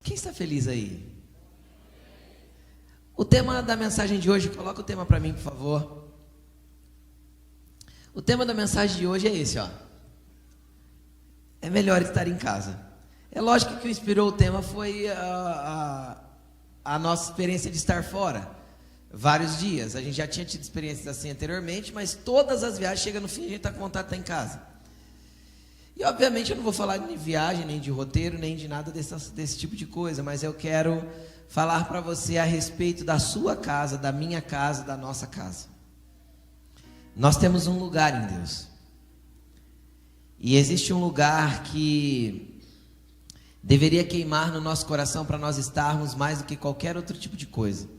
Quem está feliz aí? O tema da mensagem de hoje, coloca o tema para mim, por favor. O tema da mensagem de hoje é esse, ó. É melhor estar em casa. É lógico que o que inspirou o tema foi a nossa experiência de estar fora. Vários dias. A gente já tinha tido experiências assim anteriormente, mas todas as viagens, chega no fim, a gente está com vontade de estar em casa. E obviamente eu não vou falar de viagem, nem de roteiro, nem de nada desse tipo de coisa, mas eu quero falar para você a respeito da sua casa, da minha casa, da nossa casa. Nós temos um lugar em Deus. E existe um lugar que deveria queimar no nosso coração para nós estarmos mais do que qualquer outro tipo de coisa.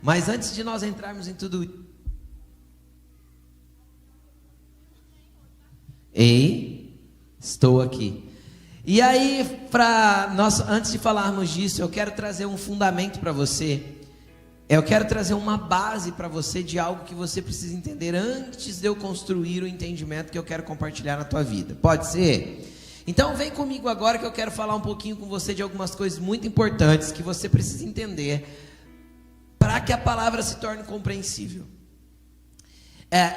Mas antes de nós entrarmos em tudo... Ei, estou aqui. E aí, antes de falarmos disso, eu quero trazer um fundamento para você. Eu quero trazer uma base para você de algo que você precisa entender antes de eu construir o entendimento que eu quero compartilhar na tua vida. Pode ser? Então vem comigo agora que eu quero falar um pouquinho com você de algumas coisas muito importantes que você precisa entender para que a palavra se torne compreensível.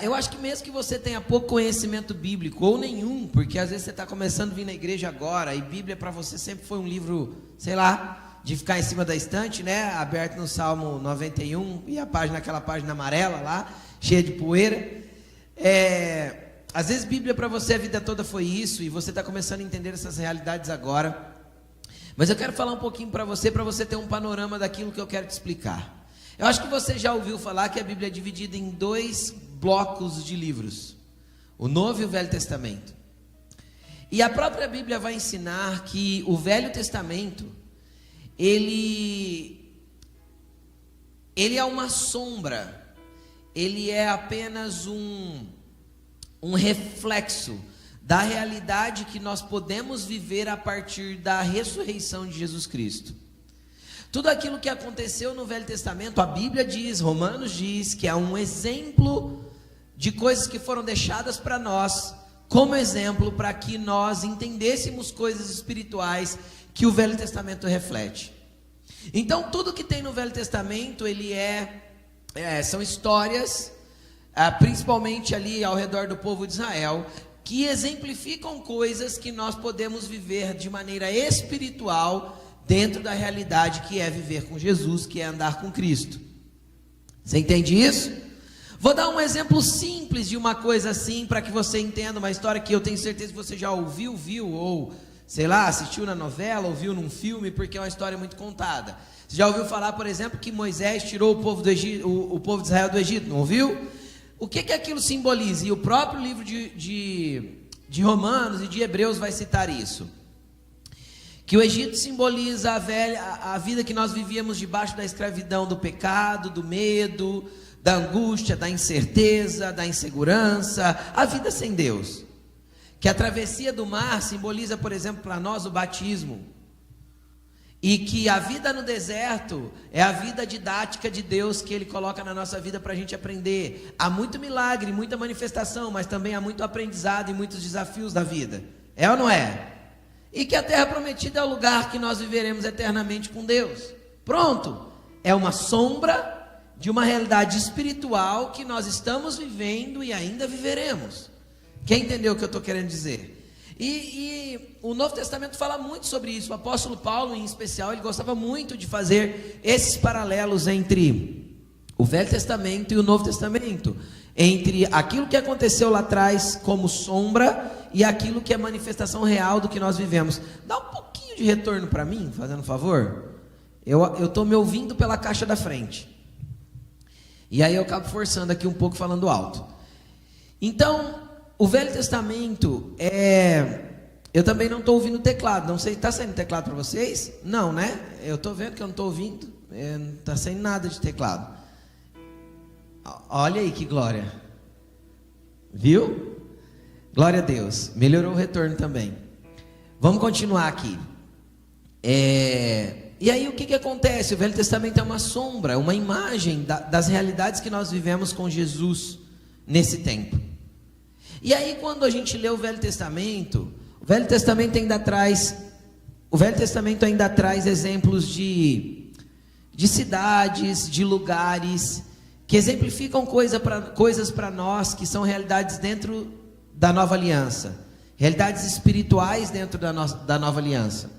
Eu acho que mesmo que você tenha pouco conhecimento bíblico ou nenhum, porque às vezes você está começando a vir na igreja agora e Bíblia para você sempre foi um livro, sei lá, de ficar em cima da estante, né? Aberto no Salmo 91 e aquela página amarela lá, cheia de poeira. Às vezes Bíblia para você a vida toda foi isso e você está começando a entender essas realidades agora. Mas eu quero falar um pouquinho para você ter um panorama daquilo que eu quero te explicar. Eu acho que você já ouviu falar que a Bíblia é dividida em 2 blocos de livros, o Novo e o Velho Testamento. E a própria Bíblia vai ensinar que o Velho Testamento ele é uma sombra, ele é apenas um reflexo da realidade que nós podemos viver a partir da ressurreição de Jesus Cristo. Tudo aquilo que aconteceu no Velho Testamento, a Bíblia diz, Romanos diz, que é um exemplo de coisas que foram deixadas para nós, como exemplo para que nós entendêssemos coisas espirituais que o Velho Testamento reflete. Então tudo que tem no Velho Testamento, ele são histórias, principalmente ali ao redor do povo de Israel, que exemplificam coisas que nós podemos viver de maneira espiritual, dentro da realidade que é viver com Jesus, que é andar com Cristo. Você entende isso? Vou dar um exemplo simples de uma coisa assim, para que você entenda uma história que eu tenho certeza que você já viu, ou sei lá, assistiu na novela, ou viu num filme, porque é uma história muito contada. Você já ouviu falar, por exemplo, que Moisés tirou o povo do Egito, o povo de Israel do Egito, não ouviu? O que aquilo simboliza? E o próprio livro de Romanos e de Hebreus vai citar isso. Que o Egito simboliza a vida que nós vivíamos debaixo da escravidão do pecado, do medo, da angústia, da incerteza, da insegurança, a vida sem Deus. Que a travessia do mar simboliza, por exemplo, para nós o batismo. E que a vida no deserto é a vida didática de Deus que Ele coloca na nossa vida para a gente aprender. Há muito milagre, muita manifestação, mas também há muito aprendizado e muitos desafios da vida. É ou não é? E que a terra prometida é o lugar que nós viveremos eternamente com Deus. Pronto, é uma sombra de uma realidade espiritual que nós estamos vivendo e ainda viveremos. Quem entendeu o que eu estou querendo dizer? E o Novo Testamento fala muito sobre isso. O apóstolo Paulo, em especial, ele gostava muito de fazer esses paralelos entre o Velho Testamento e o Novo Testamento, entre aquilo que aconteceu lá atrás como sombra e aquilo que é manifestação real do que nós vivemos. Dá um pouquinho de retorno para mim, fazendo um favor. Eu estou me ouvindo pela caixa da frente, e aí eu acabo forçando aqui um pouco falando alto. Então, o Velho Testamento eu também não estou ouvindo teclado. Não sei, está saindo teclado para vocês? Não, né? Eu estou vendo que eu não estou ouvindo. Não está saindo nada de teclado. Olha aí que glória. Viu? Glória a Deus. Melhorou o retorno também. Vamos continuar aqui. E aí o que acontece? O Velho Testamento é uma sombra, uma imagem das realidades que nós vivemos com Jesus nesse tempo. E aí quando a gente lê o Velho Testamento ainda traz o Velho Testamento ainda traz exemplos de cidades, de lugares, que exemplificam coisas para nós, que são realidades dentro da nova aliança, realidades espirituais dentro da nova aliança,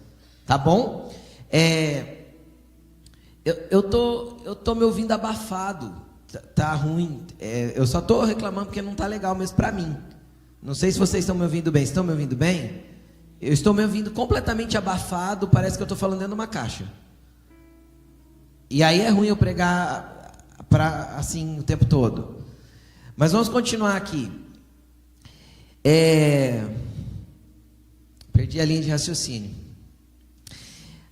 tá bom? Eu tô me ouvindo abafado, tá ruim, eu só tô reclamando porque não tá legal mesmo para mim. Não sei se vocês estão me ouvindo bem. Estão me ouvindo bem? Eu estou me ouvindo completamente abafado, parece que eu estou falando dentro de uma caixa. E aí é ruim eu pregar assim o tempo todo. Mas vamos continuar aqui. Perdi a linha de raciocínio.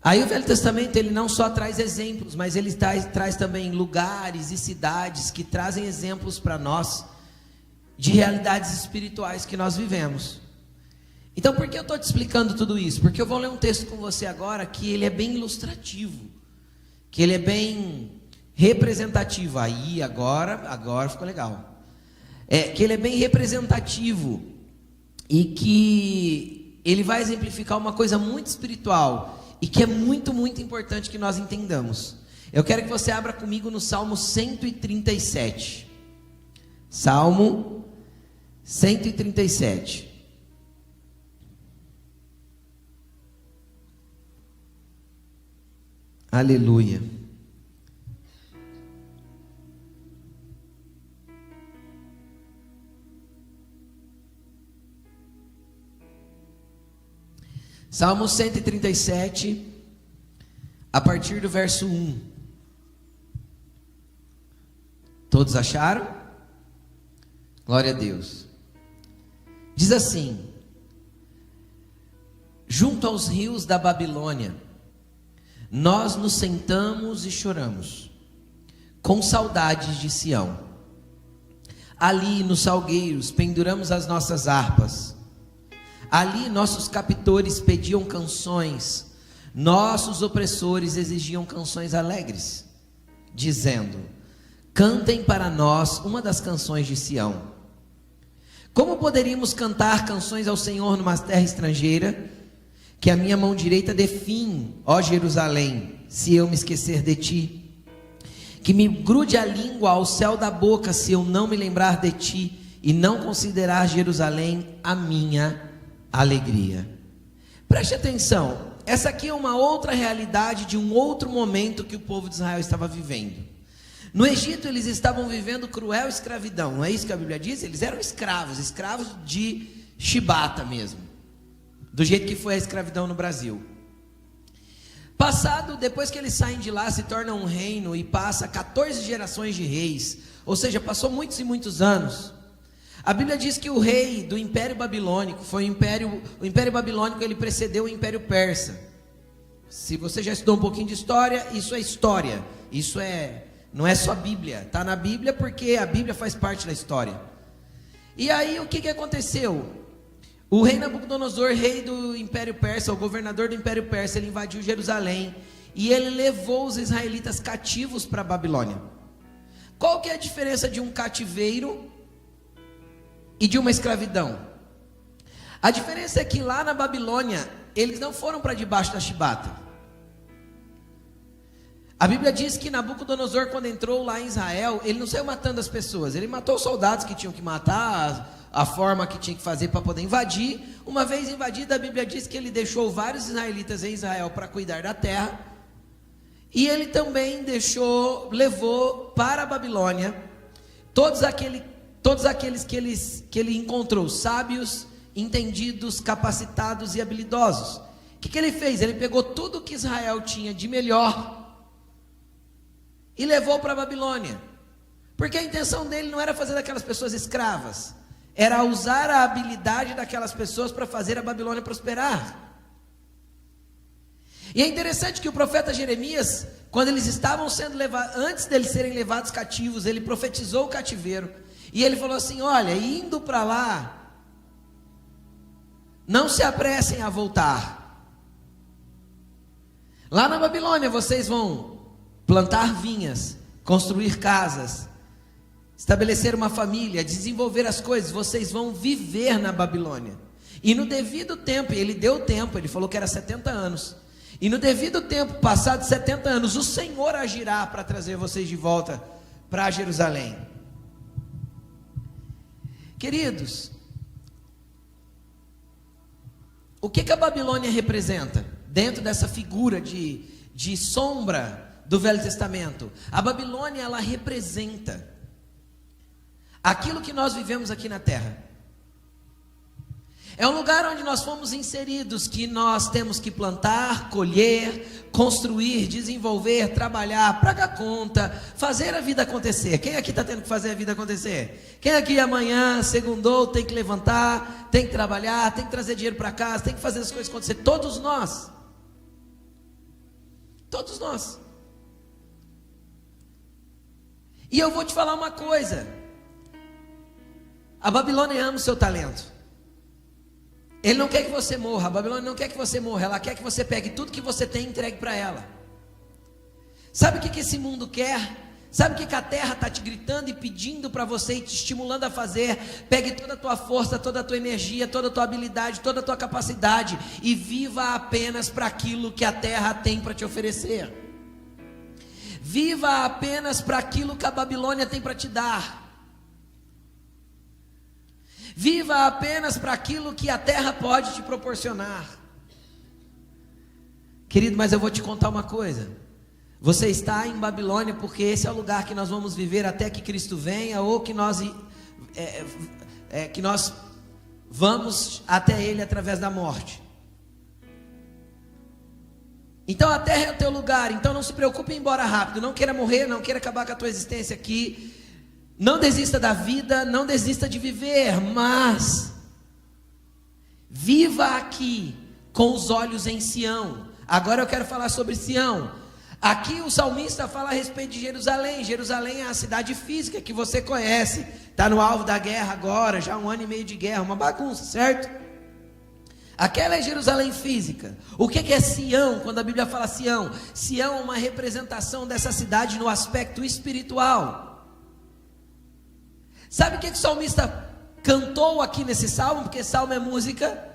Aí o Velho Testamento, ele não só traz exemplos, mas ele traz também lugares e cidades que trazem exemplos para nós de realidades espirituais que nós vivemos. Então, por que eu estou te explicando tudo isso? Porque eu vou ler um texto com você agora que ele é bem ilustrativo, que ele é bem representativo. Aí, agora ficou legal. Que ele é bem representativo e que ele vai exemplificar uma coisa muito espiritual e que é muito, muito importante que nós entendamos. Eu quero que você abra comigo no Salmo 137. Salmo 137. Aleluia. Salmo 137, a partir do verso 1. Todos acharam? Glória a Deus. Diz assim: junto aos rios da Babilônia, nós nos sentamos e choramos, com saudades de Sião. Ali nos salgueiros penduramos as nossas harpas. Ali nossos captores pediam canções, nossos opressores exigiam canções alegres, dizendo: cantem para nós uma das canções de Sião. Como poderíamos cantar canções ao Senhor numa terra estrangeira? Que a minha mão direita dê fim, ó Jerusalém, se eu me esquecer de ti. Que me grude a língua ao céu da boca, se eu não me lembrar de ti e não considerar Jerusalém a minha alegria. Preste atenção, essa aqui é uma outra realidade de um outro momento que o povo de Israel estava vivendo. No Egito eles estavam vivendo cruel escravidão, não é isso que a Bíblia diz? Eles eram escravos de chibata mesmo, do jeito que foi a escravidão no Brasil. Depois que eles saem de lá, se torna um reino e passa 14 gerações de reis, ou seja, passou muitos e muitos anos. A Bíblia diz que o rei do Império Babilônico o Império Babilônico ele precedeu o Império Persa. Se você já estudou um pouquinho de história, isso não é só Bíblia, está na Bíblia porque a Bíblia faz parte da história. E aí o que aconteceu? O rei Nabucodonosor, rei do Império Persa, o governador do Império Persa, ele invadiu Jerusalém e ele levou os israelitas cativos para a Babilônia. Qual que é a diferença de um cativeiro e de uma escravidão? A diferença é que lá na Babilônia, eles não foram para debaixo da chibata. A Bíblia diz que Nabucodonosor, quando entrou lá em Israel, ele não saiu matando as pessoas, ele matou os soldados que tinham que matar, a forma que tinha que fazer para poder invadir. Uma vez invadida, a Bíblia diz que ele deixou vários israelitas em Israel para cuidar da terra, e ele também levou para a Babilônia todos aqueles que ele encontrou, sábios, entendidos, capacitados e habilidosos. O que ele fez? Ele pegou tudo que Israel tinha de melhor e levou para a Babilônia, porque a intenção dele não era fazer daquelas pessoas escravas, era usar a habilidade daquelas pessoas para fazer a Babilônia prosperar. E é interessante que o profeta Jeremias, quando eles estavam sendo levados, antes deles serem levados cativos, ele profetizou o cativeiro, e ele falou assim: olha, indo para lá, não se apressem a voltar. Lá na Babilônia vocês vão plantar vinhas, construir casas, estabelecer uma família, desenvolver as coisas, vocês vão viver na Babilônia. E no devido tempo, ele deu tempo, ele falou que era 70 anos. E no devido tempo, passados 70 anos, o Senhor agirá para trazer vocês de volta para Jerusalém. Queridos, o que a Babilônia representa dentro dessa figura de sombra do Velho Testamento? A Babilônia, ela representa aquilo que nós vivemos aqui na terra. É um lugar onde nós fomos inseridos, que nós temos que plantar, colher, construir, desenvolver, trabalhar, pagar conta, fazer a vida acontecer. Quem aqui está tendo que fazer a vida acontecer? Quem aqui amanhã, segundou, tem que levantar, tem que trabalhar, tem que trazer dinheiro para casa, tem que fazer as coisas acontecer? Todos nós. Todos nós. E eu vou te falar uma coisa. A Babilônia ama o seu talento. Ele não quer que você morra. A Babilônia não quer que você morra. Ela quer que você pegue tudo que você tem e entregue para ela. Sabe o que esse mundo quer? Sabe o que a terra está te gritando e pedindo para você e te estimulando a fazer? Pegue toda a tua força, toda a tua energia, toda a tua habilidade, toda a tua capacidade e viva apenas para aquilo que a terra tem para te oferecer. Viva apenas para aquilo que a Babilônia tem para te dar. Viva apenas para aquilo que a terra pode te proporcionar. Querido, mas eu vou te contar uma coisa. Você está em Babilônia porque esse é o lugar que nós vamos viver até que Cristo venha, ou que nós vamos até Ele através da morte. Então a terra é o teu lugar. Então não se preocupe em ir embora rápido. Não queira morrer, não queira acabar com a tua existência aqui. Não desista da vida, não desista de viver, mas viva aqui com os olhos em Sião. Agora eu quero falar sobre Sião. Aqui o salmista fala a respeito de Jerusalém. Jerusalém é a cidade física que você conhece. Está no alvo da guerra agora, já 1 ano e meio de guerra, uma bagunça, certo? Aquela é Jerusalém física. O que é Sião? Quando a Bíblia fala Sião, Sião é uma representação dessa cidade no aspecto espiritual. Sabe o que o salmista cantou aqui nesse salmo? Porque salmo é música.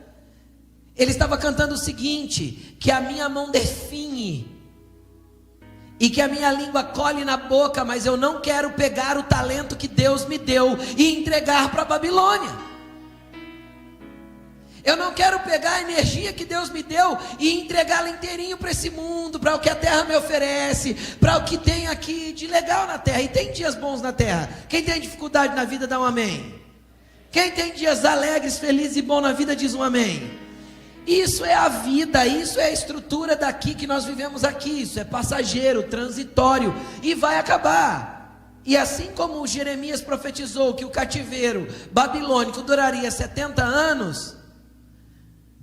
Ele estava cantando o seguinte: que a minha mão definhe e que a minha língua colhe na boca, mas eu não quero pegar o talento que Deus me deu e entregar para a Babilônia. Eu não quero pegar a energia que Deus me deu e entregá-la inteirinho para esse mundo, para o que a terra me oferece, para o que tem aqui de legal na terra. E tem dias bons na terra. Quem tem dificuldade na vida dá um amém. Quem tem dias alegres, felizes e bons na vida diz um amém. Isso é a vida, isso é a estrutura daqui que nós vivemos aqui. Isso é passageiro, transitório e vai acabar. E assim como Jeremias profetizou que o cativeiro babilônico duraria 70 anos...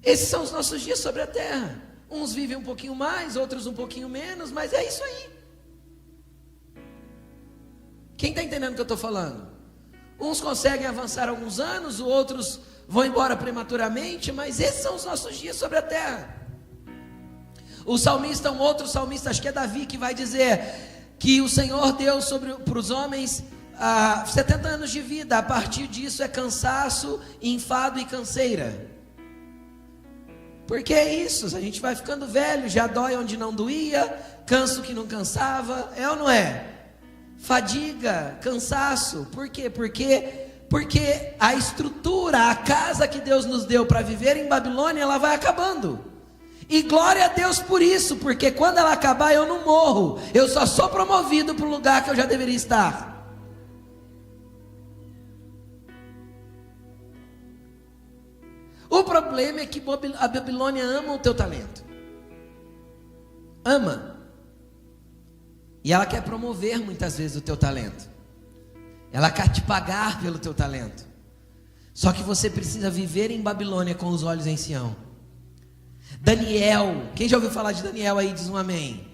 esses são os nossos dias sobre a terra. Uns vivem um pouquinho mais, outros um pouquinho menos, mas é isso aí. Quem está entendendo o que eu estou falando? Uns conseguem avançar alguns anos, outros vão embora prematuramente, mas esses são os nossos dias sobre a terra. O salmista, um outro salmista, acho que é Davi, que vai dizer que o Senhor deu para os homens 70 anos de vida. A partir disso é cansaço, enfado e canseira. Porque é isso, a gente vai ficando velho, já dói onde não doía, cansa o que não cansava, é ou não é? Fadiga, cansaço, por quê? Porque a estrutura, a casa que Deus nos deu para viver em Babilônia, ela vai acabando. E glória a Deus por isso, porque quando ela acabar eu não morro, eu só sou promovido para o lugar que eu já deveria estar. O problema é que a Babilônia ama o teu talento. Ama. E ela quer promover muitas vezes o teu talento. Ela quer te pagar pelo teu talento. Só que você precisa viver em Babilônia com os olhos em Sião. Daniel, quem já ouviu falar de Daniel aí, diz um amém.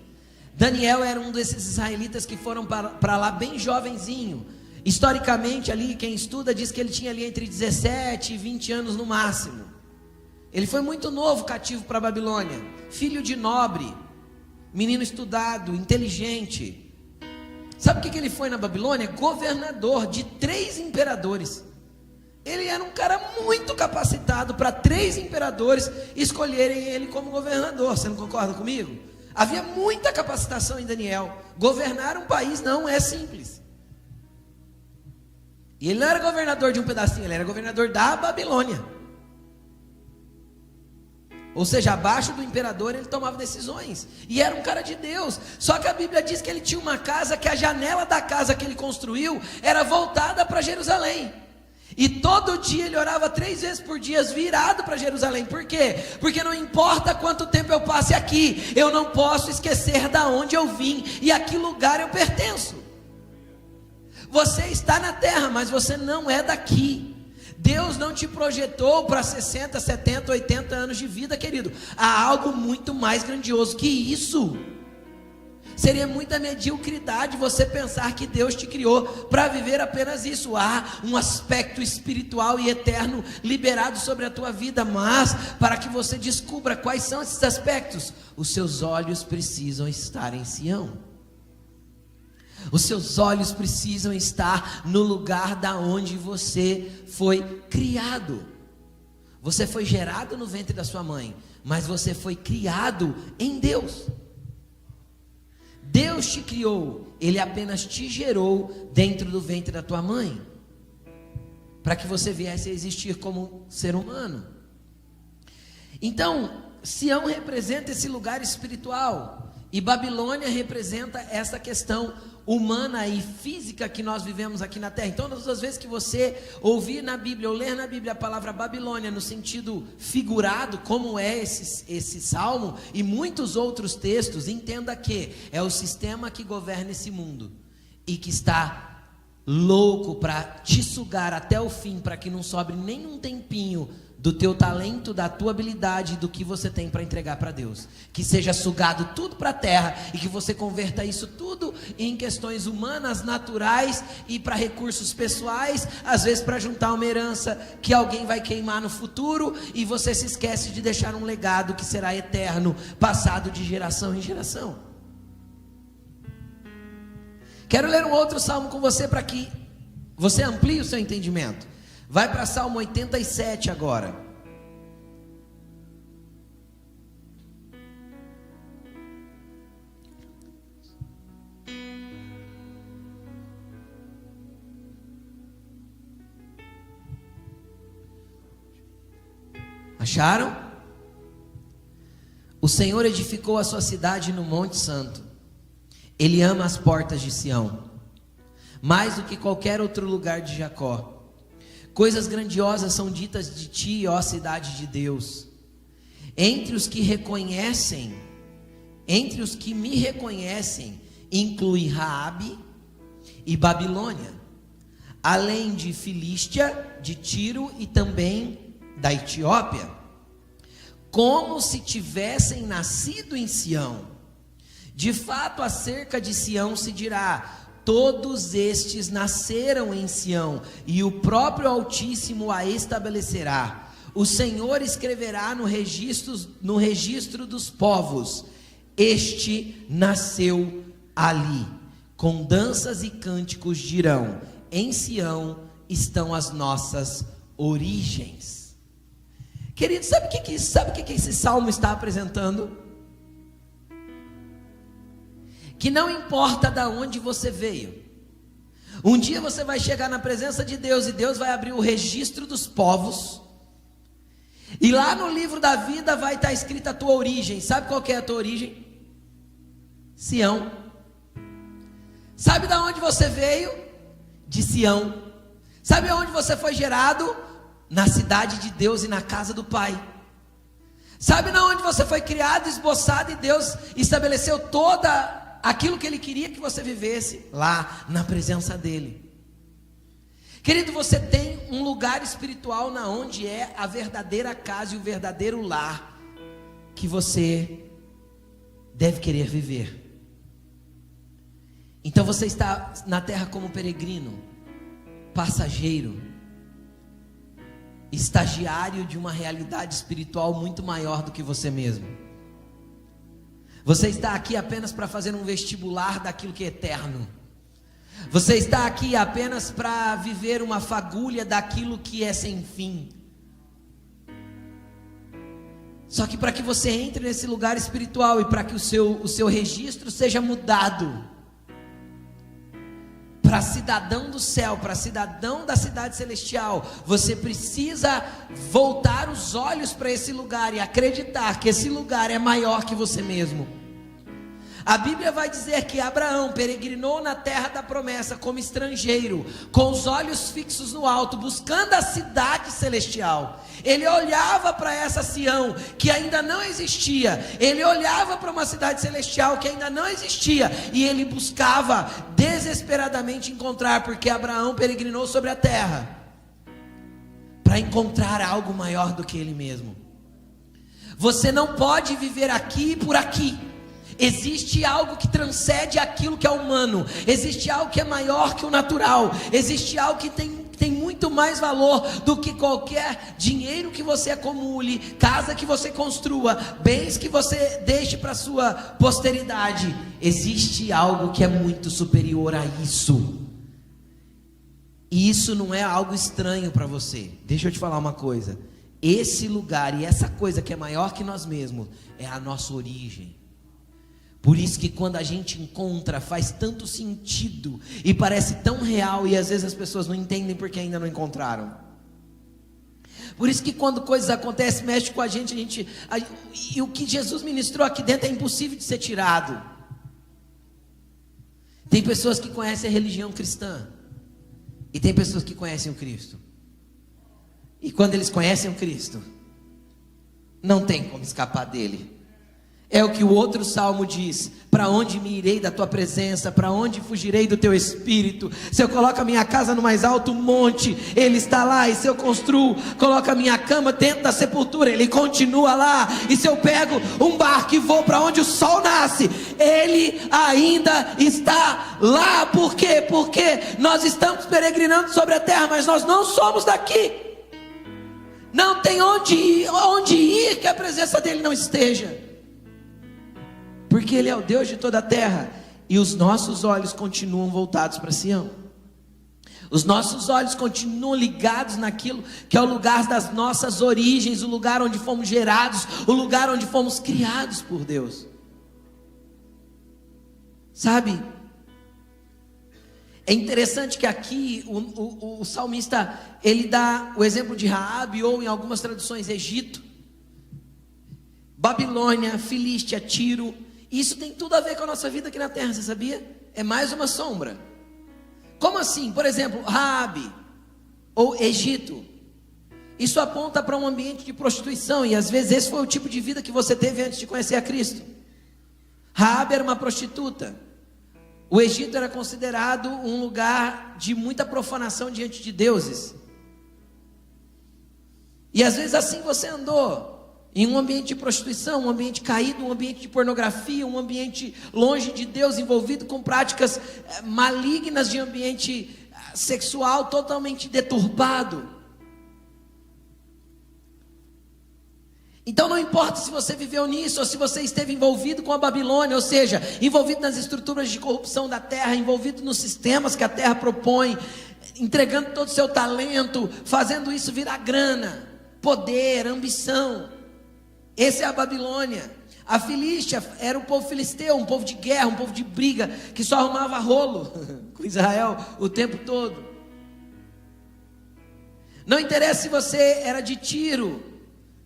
Daniel era um desses israelitas que foram para lá bem jovenzinho. Historicamente ali, quem estuda diz que ele tinha ali entre 17 e 20 anos no máximo. Ele foi muito novo cativo para a Babilônia. Filho de nobre, menino estudado, inteligente. Sabe o que ele foi na Babilônia? Governador de 3 imperadores. Ele era um cara muito capacitado para 3 imperadores escolherem ele como governador. Você não concorda comigo? Havia muita capacitação em Daniel. Governar um país não é simples. E ele não era governador de um pedacinho, ele era governador da Babilônia. Ou seja, abaixo do imperador ele tomava decisões. E era um cara de Deus. Só que a Bíblia diz que ele tinha uma casa, que a janela da casa que ele construiu era voltada para Jerusalém. E todo dia ele orava 3 vezes por dia, virado para Jerusalém. Por quê? Porque não importa quanto tempo eu passe aqui, eu não posso esquecer da onde eu vim e a que lugar eu pertenço. Você está na terra, mas você não é daqui. Deus não te projetou para 60, 70, 80 anos de vida, querido. Há algo muito mais grandioso que isso. Seria muita mediocridade você pensar que Deus te criou para viver apenas isso. Há um aspecto espiritual e eterno liberado sobre a tua vida, mas para que você descubra quais são esses aspectos, os seus olhos precisam estar em Sião. Os seus olhos precisam estar no lugar da onde você foi criado. Você foi gerado no ventre da sua mãe, mas você foi criado em Deus. Deus te criou, Ele apenas te gerou dentro do ventre da tua mãe, para que você viesse a existir como ser humano. Então, Sião representa esse lugar espiritual, e Babilônia representa essa questão humana e física que nós vivemos aqui na terra. Então, todas as vezes que você ouvir na Bíblia, ou ler na Bíblia a palavra Babilônia no sentido figurado, como é esse salmo e muitos outros textos, entenda que é o sistema que governa esse mundo e que está louco para te sugar até o fim, para que não sobre nem um tempinho do teu talento, da tua habilidade, do que você tem para entregar para Deus. Que seja sugado tudo para a terra e que você converta isso tudo em questões humanas, naturais e para recursos pessoais, às vezes para juntar uma herança que alguém vai queimar no futuro e você se esquece de deixar um legado que será eterno, passado de geração em geração. Quero ler um outro salmo com você para que você amplie o seu entendimento. Vai para Salmo 87 agora. Acharam? O Senhor edificou a sua cidade no Monte Santo. Ele ama as portas de Sião, mais do que qualquer outro lugar de Jacó. Coisas grandiosas são ditas de ti, ó cidade de Deus. Entre os que me reconhecem, inclui Raabe e Babilônia, além de Filístia, de Tiro e também da Etiópia, como se tivessem nascido em Sião. De fato, acerca de Sião se dirá: todos estes nasceram em Sião, e o próprio Altíssimo a estabelecerá. O Senhor escreverá no registro dos povos: este nasceu ali. Com danças e cânticos dirão: em Sião estão as nossas origens. Querido, sabe o que esse salmo está apresentando? Que não importa de onde você veio, um dia você vai chegar na presença de Deus, e Deus vai abrir o registro dos povos, e lá no livro da vida vai estar escrita a tua origem. Sabe qual que é a tua origem? Sião. Sabe de onde você veio? De Sião. Sabe onde você foi gerado? Na cidade de Deus e na casa do Pai. Sabe de onde você foi criado, esboçado, e Deus estabeleceu toda aquilo que Ele queria que você vivesse? Lá na presença dEle. Querido, você tem um lugar espiritual na onde é a verdadeira casa e o verdadeiro lar que você deve querer viver. Então você está na terra como peregrino, passageiro, estagiário de uma realidade espiritual muito maior do que você mesmo. Você está aqui apenas para fazer um vestibular daquilo que é eterno. Você está aqui apenas para viver uma fagulha daquilo que é sem fim. Só que para que você entre nesse lugar espiritual e para que o seu registro seja mudado para cidadão do céu, para cidadão da cidade celestial, você precisa voltar os olhos para esse lugar e acreditar que esse lugar é maior que você mesmo. A Bíblia vai dizer que Abraão peregrinou na terra da promessa como estrangeiro, com os olhos fixos no alto, buscando a cidade celestial. Ele olhava para essa Sião que ainda não existia, ele olhava para uma cidade celestial que ainda não existia, e ele buscava desesperadamente encontrar, porque Abraão peregrinou sobre a terra para encontrar algo maior do que ele mesmo. Você não pode viver aqui por aqui. Existe algo que transcende aquilo que é humano, existe algo que é maior que o natural, existe algo que tem muito mais valor do que qualquer dinheiro que você acumule, casa que você construa, bens que você deixe para sua posteridade. Existe algo que é muito superior a isso, e isso não é algo estranho para você. Deixa eu te falar uma coisa: esse lugar e essa coisa que é maior que nós mesmos é a nossa origem. Por isso que quando a gente encontra, faz tanto sentido e parece tão real, e às vezes as pessoas não entendem porque ainda não encontraram. Por isso que quando coisas acontecem, mexe com a gente, e o que Jesus ministrou aqui dentro é impossível de ser tirado. Tem pessoas que conhecem a religião cristã, e tem pessoas que conhecem o Cristo. E quando eles conhecem o Cristo, não tem como escapar dele. É o que o outro salmo diz: para onde me irei da tua presença, para onde fugirei do teu espírito? Se eu coloco a minha casa no mais alto monte, ele está lá. E se eu construo, coloco a minha cama dentro da sepultura, ele continua lá. E se eu pego um barco e vou para onde o sol nasce, ele ainda está lá. Por quê? Porque nós estamos peregrinando sobre a terra, mas nós não somos daqui. Não tem onde ir que a presença dele não esteja, porque ele é o Deus de toda a terra. E os nossos olhos continuam voltados para Sião. Os nossos olhos continuam ligados naquilo que é o lugar das nossas origens, o lugar onde fomos gerados, o lugar onde fomos criados por Deus. Sabe, é interessante que aqui o salmista, ele dá o exemplo de Raabe, ou em algumas traduções Egito, Babilônia, Filístia, Tiro. Isso tem tudo a ver com a nossa vida aqui na terra, você sabia? É mais uma sombra. Como assim? Por exemplo, Raabe ou Egito, isso aponta para um ambiente de prostituição, e às vezes esse foi o tipo de vida que você teve antes de conhecer a Cristo. Raabe era uma prostituta. O Egito era considerado um lugar de muita profanação diante de deuses. E às vezes assim você andou, em um ambiente de prostituição, um ambiente caído, um ambiente de pornografia, um ambiente longe de Deus, envolvido com práticas malignas de ambiente sexual totalmente deturbado. Então não importa se você viveu nisso, ou se você esteve envolvido com a Babilônia, ou seja, envolvido nas estruturas de corrupção da terra, envolvido nos sistemas que a terra propõe, entregando todo o seu talento, fazendo isso virar grana, poder, ambição. Essa é a Babilônia. A Filístia era o povo filisteu, um povo de guerra, um povo de briga, que só arrumava rolo com Israel o tempo todo. Não interessa se você era de Tiro.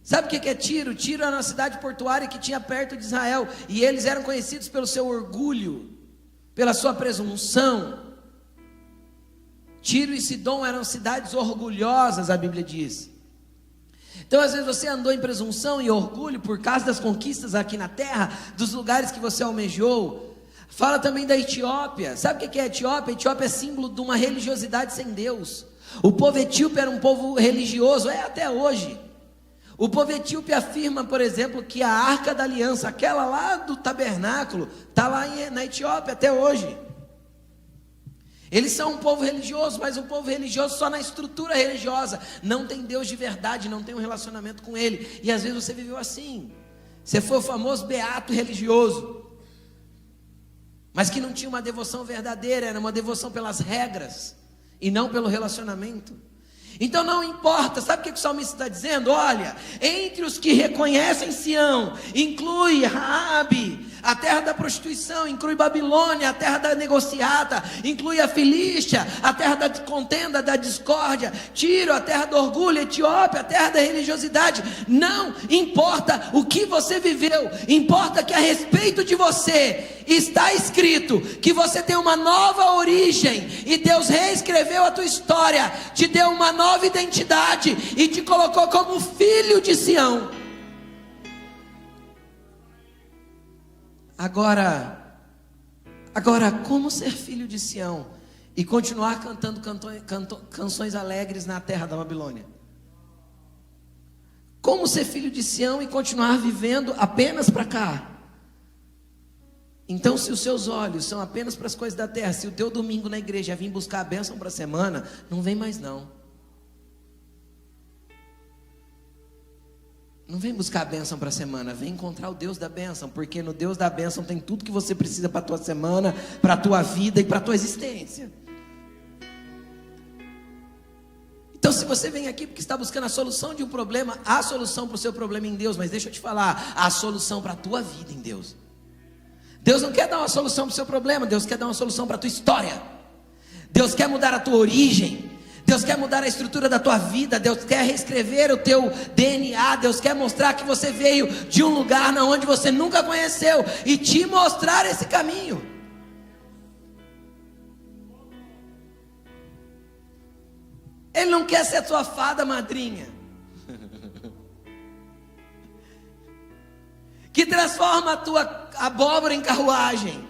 Sabe o que é Tiro? Tiro era uma cidade portuária que tinha perto de Israel, e eles eram conhecidos pelo seu orgulho, pela sua presunção. Tiro e Sidom eram cidades orgulhosas, a Bíblia diz. Então às vezes você andou em presunção e orgulho por causa das conquistas aqui na terra, dos lugares que você almejou. Fala também da Etiópia. Sabe o que é a Etiópia? A Etiópia é símbolo de uma religiosidade sem Deus. O povo etíope era um povo religioso, é até hoje. O povo etíope afirma, por exemplo, que a Arca da Aliança, aquela lá do tabernáculo, está lá na Etiópia até hoje. Eles são um povo religioso, mas um povo religioso só na estrutura religiosa. Não tem Deus de verdade, não tem um relacionamento com Ele. E às vezes você viveu assim. Você foi o famoso beato religioso, mas que não tinha uma devoção verdadeira, era uma devoção pelas regras e não pelo relacionamento. Então não importa, sabe o que o salmista está dizendo? Olha, entre os que reconhecem Sião, inclui Raabe, a terra da prostituição, inclui Babilônia, a terra da negociata, inclui a Filístia, a terra da contenda, da discórdia, Tiro, a terra do orgulho, Etiópia, a terra da religiosidade. Não importa o que você viveu, importa que a respeito de você está escrito que você tem uma nova origem, e Deus reescreveu a tua história, te deu uma nova identidade e te colocou como filho de Sião. Agora, como ser filho de Sião e continuar cantando canções alegres na terra da Babilônia? Como ser filho de Sião e continuar vivendo apenas para cá? Então, se os seus olhos são apenas para as coisas da terra, se o teu domingo na igreja é vir buscar a bênção para a semana, não vem mais não. Não vem buscar a bênção para a semana, vem encontrar o Deus da bênção, porque no Deus da bênção tem tudo que você precisa para a tua semana, para a tua vida e para a tua existência. Então, se você vem aqui porque está buscando a solução de um problema, há solução para o seu problema em Deus, mas deixa eu te falar, há solução para a tua vida em Deus. Deus não quer dar uma solução para o seu problema, Deus quer dar uma solução para a tua história. Deus quer mudar a tua origem. Deus quer mudar a estrutura da tua vida. Deus quer reescrever o teu DNA. Deus quer mostrar que você veio de um lugar onde você nunca conheceu e te mostrar esse caminho. Ele não quer ser a tua fada madrinha que transforma a tua abóbora em carruagem.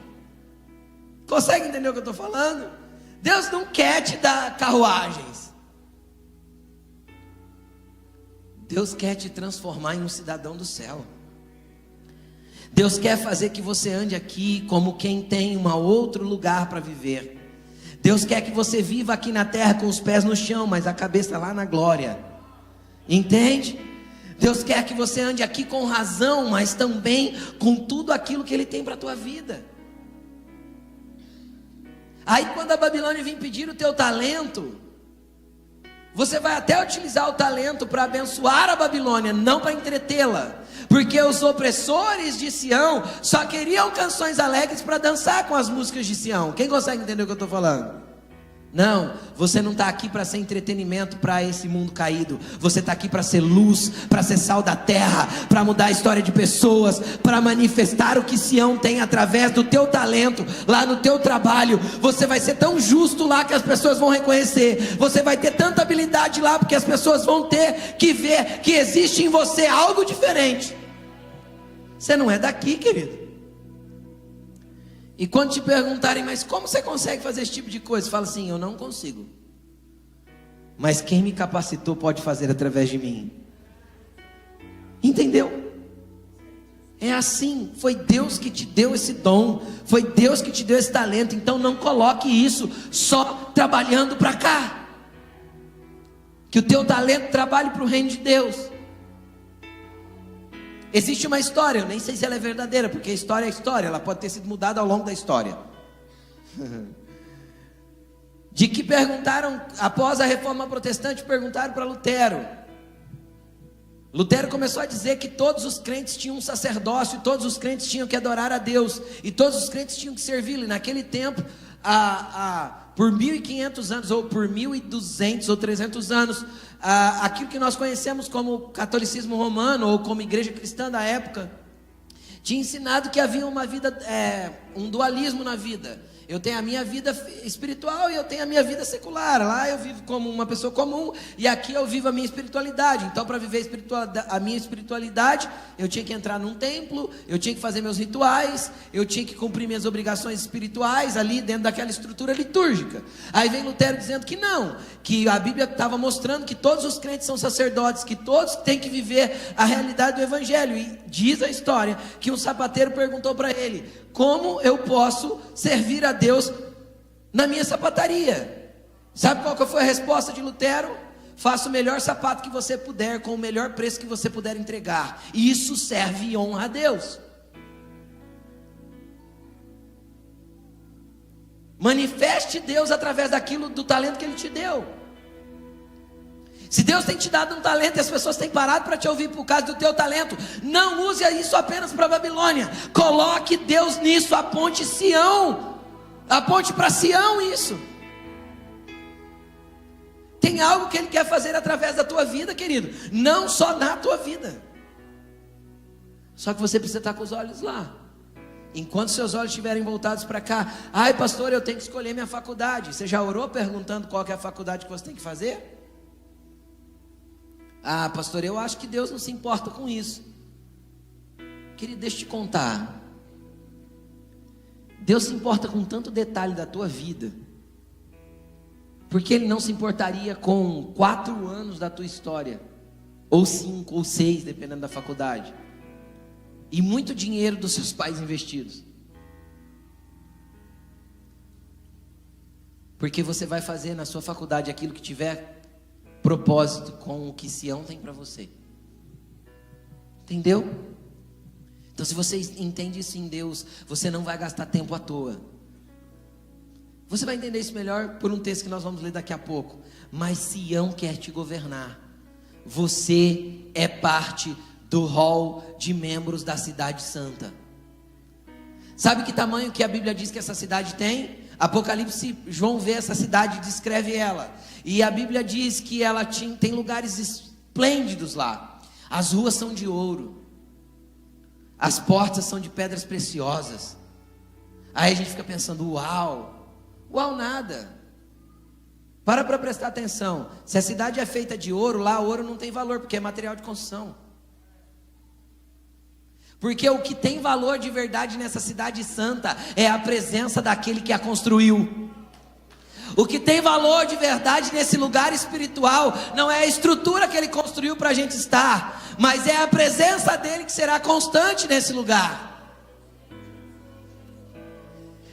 Consegue entender o que eu estou falando? Deus não quer te dar carruagens. Deus quer te transformar em um cidadão do céu. Deus quer fazer que você ande aqui como quem tem um outro lugar para viver. Deus quer que você viva aqui na terra com os pés no chão, mas a cabeça lá na glória. Entende? Deus quer que você ande aqui com razão, mas também com tudo aquilo que Ele tem para a tua vida. Aí quando a Babilônia vir pedir o teu talento, você vai até utilizar o talento para abençoar a Babilônia, não para entretê-la. Porque os opressores de Sião só queriam canções alegres para dançar com as músicas de Sião. Quem consegue entender o que eu estou falando? Não, você não está aqui para ser entretenimento para esse mundo caído. Você está aqui para ser luz, para ser sal da terra, para mudar a história de pessoas, para manifestar o que Sião tem através do teu talento, lá no teu trabalho. Você vai ser tão justo lá que as pessoas vão reconhecer. Você vai ter tanta habilidade lá porque as pessoas vão ter que ver que existe em você algo diferente. Você não é daqui, querido. E quando te perguntarem, mas como você consegue fazer esse tipo de coisa? Você fala assim, eu não consigo. Mas quem me capacitou pode fazer através de mim. Entendeu? É assim, foi Deus que te deu esse dom. Foi Deus que te deu esse talento. Então não coloque isso só trabalhando para cá. Que o teu talento trabalhe para o reino de Deus. Existe uma história, eu nem sei se ela é verdadeira, porque a história é história, ela pode ter sido mudada ao longo da história. De que perguntaram, após a reforma protestante, perguntaram para Lutero. Lutero começou a dizer que todos os crentes tinham um sacerdócio, e todos os crentes tinham que adorar a Deus, e todos os crentes tinham que servi-lo. E naquele tempo, por 1500 anos, ou por 1200 ou 300 anos, aquilo que nós conhecemos como catolicismo romano, ou como igreja cristã da época, tinha ensinado que havia uma vida, um dualismo na vida. Eu tenho a minha vida espiritual e eu tenho a minha vida secular. Lá eu vivo como uma pessoa comum e aqui eu vivo a minha espiritualidade. Então, para viver a minha espiritualidade, eu tinha que entrar num templo, eu tinha que fazer meus rituais, eu tinha que cumprir minhas obrigações espirituais ali dentro daquela estrutura litúrgica. Aí vem Lutero dizendo que não, que a Bíblia estava mostrando que todos os crentes são sacerdotes, que todos têm que viver a realidade do Evangelho. E diz a história que um sapateiro perguntou para ele: como eu posso servir a Deus na minha sapataria? Sabe qual que foi a resposta de Lutero? Faça o melhor sapato que você puder, com o melhor preço que você puder entregar. E isso serve e honra a Deus. Manifeste Deus através daquilo, do talento que Ele te deu. Se Deus tem te dado um talento e as pessoas têm parado para te ouvir por causa do teu talento, não use isso apenas para a Babilônia. Coloque Deus nisso, aponte Sião. Aponte para Sião isso. Tem algo que Ele quer fazer através da tua vida, querido. Não só na tua vida. Só que você precisa estar com os olhos lá. Enquanto seus olhos estiverem voltados para cá. Ai, pastor, eu tenho que escolher minha faculdade. Você já orou perguntando qual que é a faculdade que você tem que fazer? Ah, pastor, eu acho que Deus não se importa com isso. Querido, deixa eu te contar. Deus se importa com tanto detalhe da tua vida, porque Ele não se importaria com 4 anos da tua história, ou 5, ou 6, dependendo da faculdade, e muito dinheiro dos seus pais investidos. Porque você vai fazer na sua faculdade aquilo que tiver propósito com o que Sião tem para você. Entendeu? Então, se você entende isso em Deus, você não vai gastar tempo à toa. Você vai entender isso melhor por um texto que nós vamos ler daqui a pouco. Mas Sião quer te governar. Você é parte do hall de membros da cidade santa. Sabe que tamanho que a Bíblia diz que essa cidade tem? Apocalipse, João vê essa cidade e descreve ela. E a Bíblia diz que ela tem lugares esplêndidos lá. As ruas são de ouro. As portas são de pedras preciosas. Aí a gente fica pensando, uau. Uau nada. Para prestar atenção. Se a cidade é feita de ouro, lá ouro não tem valor, porque é material de construção. Porque o que tem valor de verdade nessa cidade santa é a presença daquele que a construiu. O que tem valor de verdade nesse lugar espiritual não é a estrutura que Ele construiu para a gente estar, mas é a presença dEle que será constante nesse lugar.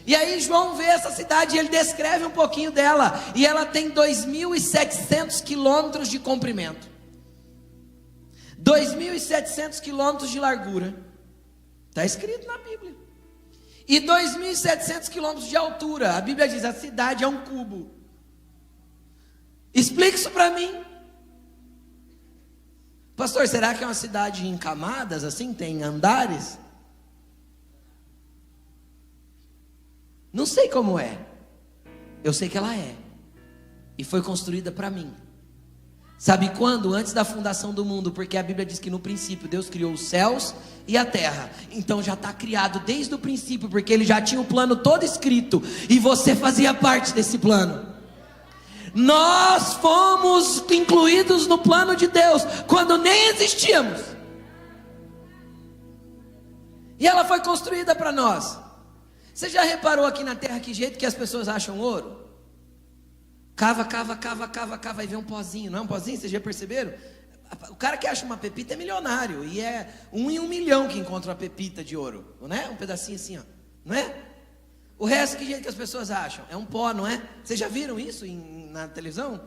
E aí João vê essa cidade e ele descreve um pouquinho dela. E ela tem 2.700 quilômetros de comprimento, 2.700 quilômetros de largura. Está escrito na Bíblia. E 2.700 quilômetros de altura. A Bíblia diz, a cidade é um cubo. Explique isso para mim. Pastor, será que é uma cidade em camadas assim? Tem andares? Não sei como é. Eu sei que ela é. E foi construída para mim. Sabe quando? Antes da fundação do mundo. Porque a Bíblia diz que no princípio Deus criou os céus e a terra. Então já está criado desde o princípio, porque Ele já tinha o plano todo escrito, e você fazia parte desse plano. Nós fomos incluídos no plano de Deus quando nem existíamos. E ela foi construída para nós. Você já reparou aqui na terra que jeito que as pessoas acham ouro? Cava e vê um pozinho. Não é um pozinho? Vocês já perceberam? O cara que acha uma pepita é milionário. E é 1 em 1 milhão que encontra uma pepita de ouro, não é? Um pedacinho assim, ó, não é? O resto, que jeito que as pessoas acham? É um pó, não é? Vocês já viram isso na televisão?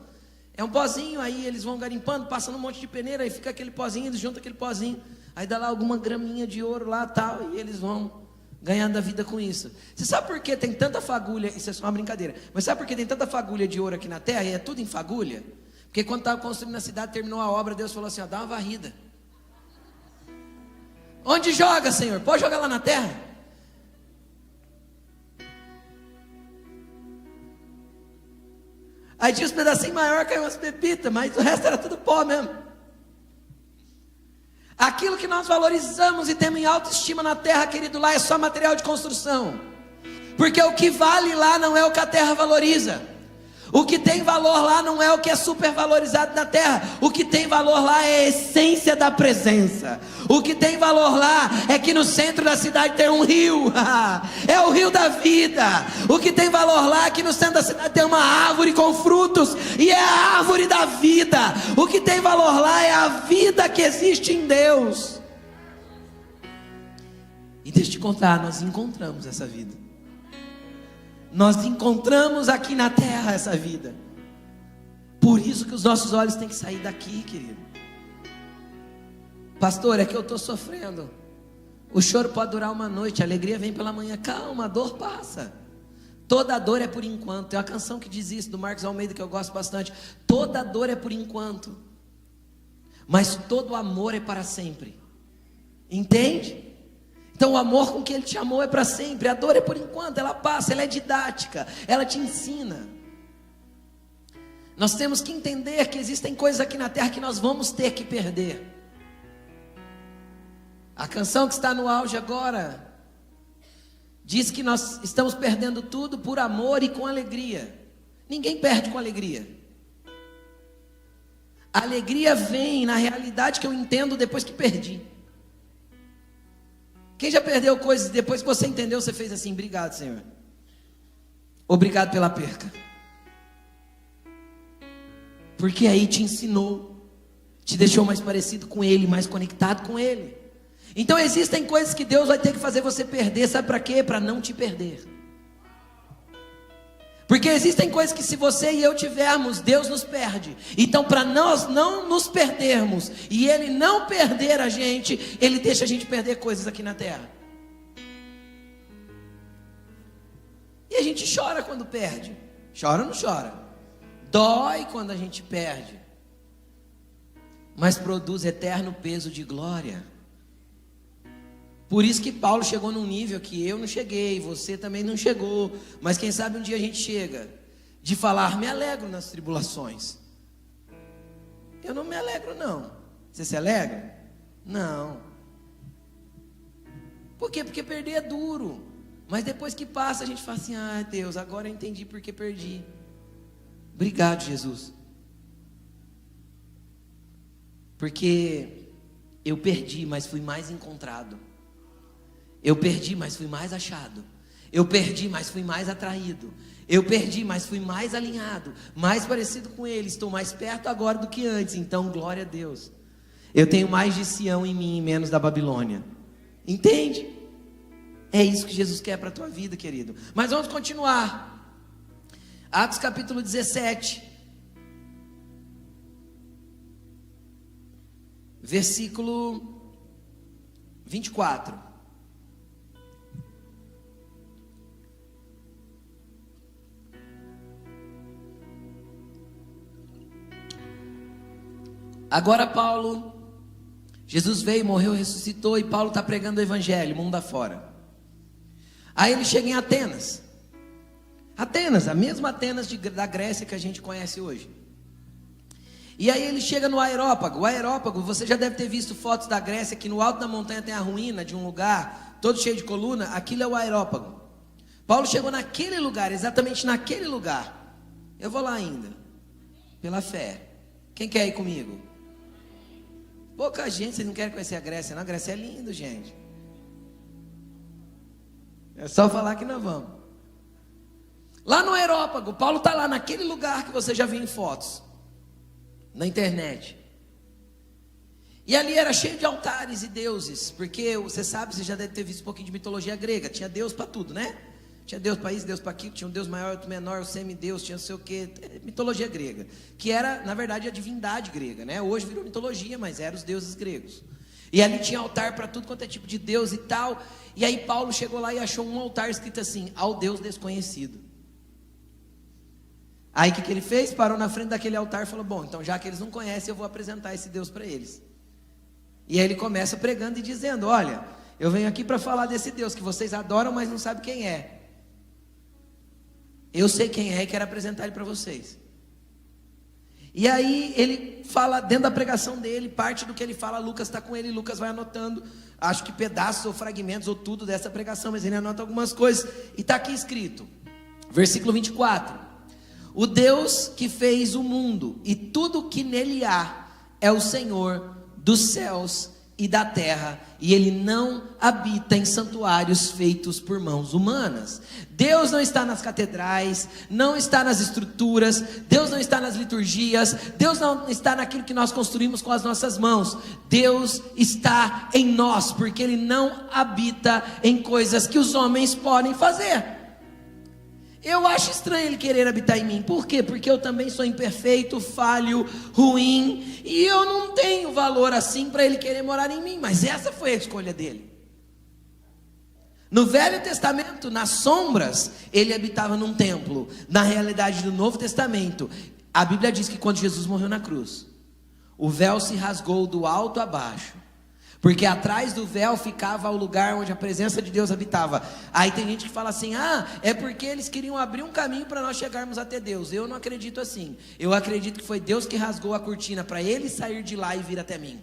É um pozinho, aí eles vão garimpando, passando um monte de peneira, aí fica aquele pozinho, eles juntam aquele pozinho, aí dá lá alguma graminha de ouro lá tal, e eles vão ganhando a vida com isso. Você sabe por que tem tanta fagulha? Isso é só uma brincadeira. Mas sabe por que tem tanta fagulha de ouro aqui na terra? E é tudo em fagulha? Porque quando estava construindo a cidade, terminou a obra, Deus falou assim, ó, dá uma varrida. Onde joga, Senhor? Pode jogar lá na terra? Aí tinha uns pedacinhos maiores, caiu umas pepitas, mas o resto era tudo pó mesmo. Aquilo que nós valorizamos e temos em autoestima na terra, querido, lá é só material de construção. Porque o que vale lá não é o que a terra valoriza. O que tem valor lá não é o que é supervalorizado na terra. O que tem valor lá é a essência da presença. O que tem valor lá é que no centro da cidade tem um rio. É o rio da vida. O que tem valor lá é que no centro da cidade tem uma árvore com frutos, e é a árvore da vida. O que tem valor lá é a vida que existe em Deus. E deixa eu te contar, nós encontramos essa vida. Nós encontramos aqui na terra essa vida. Por isso que os nossos olhos têm que sair daqui, querido. Pastor, é que eu estou sofrendo. O choro pode durar uma noite, a alegria vem pela manhã. Calma, a dor passa. Toda dor é por enquanto. Tem uma canção que diz isso, do Marcos Almeida, que eu gosto bastante. Toda dor é por enquanto, mas todo amor é para sempre. Entende? Então o amor com que Ele te amou é para sempre. A dor é por enquanto, ela passa, ela é didática, ela te ensina. Nós temos que entender que existem coisas aqui na terra que nós vamos ter que perder. A canção que está no auge agora diz que nós estamos perdendo tudo por amor e com alegria. Ninguém perde com alegria. A alegria vem na realidade que eu entendo depois que perdi. Quem já perdeu coisas depois que você entendeu, você fez assim: obrigado, Senhor. Obrigado pela perca. Porque aí te ensinou, te deixou mais parecido com Ele, mais conectado com Ele. Então existem coisas que Deus vai ter que fazer você perder, sabe para quê? Para não te perder. Porque existem coisas que se você e eu tivermos, Deus nos perde. Então para nós não nos perdermos, e Ele não perder a gente, Ele deixa a gente perder coisas aqui na terra. E a gente chora quando perde. Chora ou não chora? Dói quando a gente perde. Mas produz eterno peso de glória. Por isso que Paulo chegou num nível que eu não cheguei, você também não chegou, mas quem sabe um dia a gente chega, de falar: me alegro nas tribulações. Eu não me alegro não. Você se alegra? Não. Por quê? Porque perder é duro, mas depois que passa a gente fala assim: ah, Deus, agora eu entendi porque perdi. Obrigado, Jesus. Porque eu perdi, mas fui mais encontrado. Eu perdi, mas fui mais achado. Eu perdi, mas fui mais atraído. Eu perdi, mas fui mais alinhado, mais parecido com Ele. Estou mais perto agora do que antes. Então, glória a Deus. Eu tenho mais de Sião em mim e menos da Babilônia. Entende? É isso que Jesus quer para a tua vida, querido. Mas vamos continuar. Atos capítulo 17. Versículo 24. Agora Paulo, Jesus veio, morreu, ressuscitou, e Paulo está pregando o evangelho, mundo afora. Aí ele chega em Atenas. Atenas, a mesma Atenas da Grécia que a gente conhece hoje. E aí ele chega no Areópago. O Areópago, você já deve ter visto fotos da Grécia, que no alto da montanha tem a ruína de um lugar, todo cheio de coluna. Aquilo é o Areópago. Paulo chegou naquele lugar, exatamente naquele lugar. Eu vou lá ainda, pela fé. Quem quer ir comigo? Pouca gente. Vocês não querem conhecer a Grécia, não? A Grécia é lindo, gente. É só falar que nós vamos. Lá no Areópago, Paulo está lá naquele lugar que você já viu em fotos, na internet. E ali era cheio de altares e deuses, porque você sabe, você já deve ter visto um pouquinho de mitologia grega. Tinha Deus para tudo, né? Tinha Deus para isso, Deus para aquilo, tinha um Deus maior, outro menor, o semideus, tinha não sei o que, mitologia grega, que era, na verdade, a divindade grega, né? Hoje virou mitologia, mas eram os deuses gregos. E ali tinha altar para tudo quanto é tipo de Deus e tal. E aí Paulo chegou lá e achou um altar escrito assim: ao Deus desconhecido. Aí o que ele fez? Parou na frente daquele altar e falou: bom, então já que eles não conhecem, eu vou apresentar esse Deus para eles. E aí ele começa pregando e dizendo: olha, eu venho aqui para falar desse Deus que vocês adoram, mas não sabem quem é. Eu sei quem é e quero apresentar ele para vocês. E aí ele fala, dentro da pregação dele, parte do que ele fala, Lucas está com ele, Lucas vai anotando, acho que pedaços ou fragmentos ou tudo dessa pregação, mas ele anota algumas coisas, e está aqui escrito, versículo 24: o Deus que fez o mundo e tudo o que nele há é o Senhor dos céus e da terra, e Ele não habita em santuários feitos por mãos humanas. Deus não está nas catedrais, não está nas estruturas, Deus não está nas liturgias, Deus não está naquilo que nós construímos com as nossas mãos. Deus está em nós, porque Ele não habita em coisas que os homens podem fazer. Eu acho estranho Ele querer habitar em mim. Por quê? Porque eu também sou imperfeito, falho, ruim, e eu não tenho valor assim para Ele querer morar em mim. Mas essa foi a escolha dele. No Velho Testamento, nas sombras, ele habitava num templo. Na realidade do Novo Testamento, a Bíblia diz que quando Jesus morreu na cruz, o véu se rasgou do alto a baixo, porque atrás do véu ficava o lugar onde a presença de Deus habitava. Aí tem gente que fala assim: é porque eles queriam abrir um caminho para nós chegarmos até Deus. Eu não acredito assim. Eu acredito que foi Deus que rasgou a cortina para ele sair de lá e vir até mim.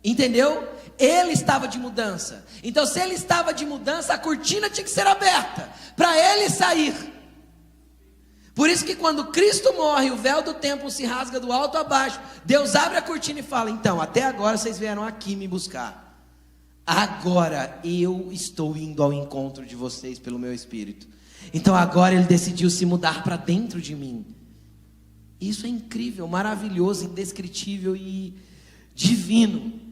Entendeu? Ele estava de mudança. Então, se ele estava de mudança, a cortina tinha que ser aberta para ele sair. Por isso que quando Cristo morre, o véu do templo se rasga do alto a baixo. Deus abre a cortina e fala: então, até agora vocês vieram aqui me buscar. Agora eu estou indo ao encontro de vocês pelo meu Espírito. Então agora ele decidiu se mudar para dentro de mim. Isso é incrível, maravilhoso, indescritível e divino.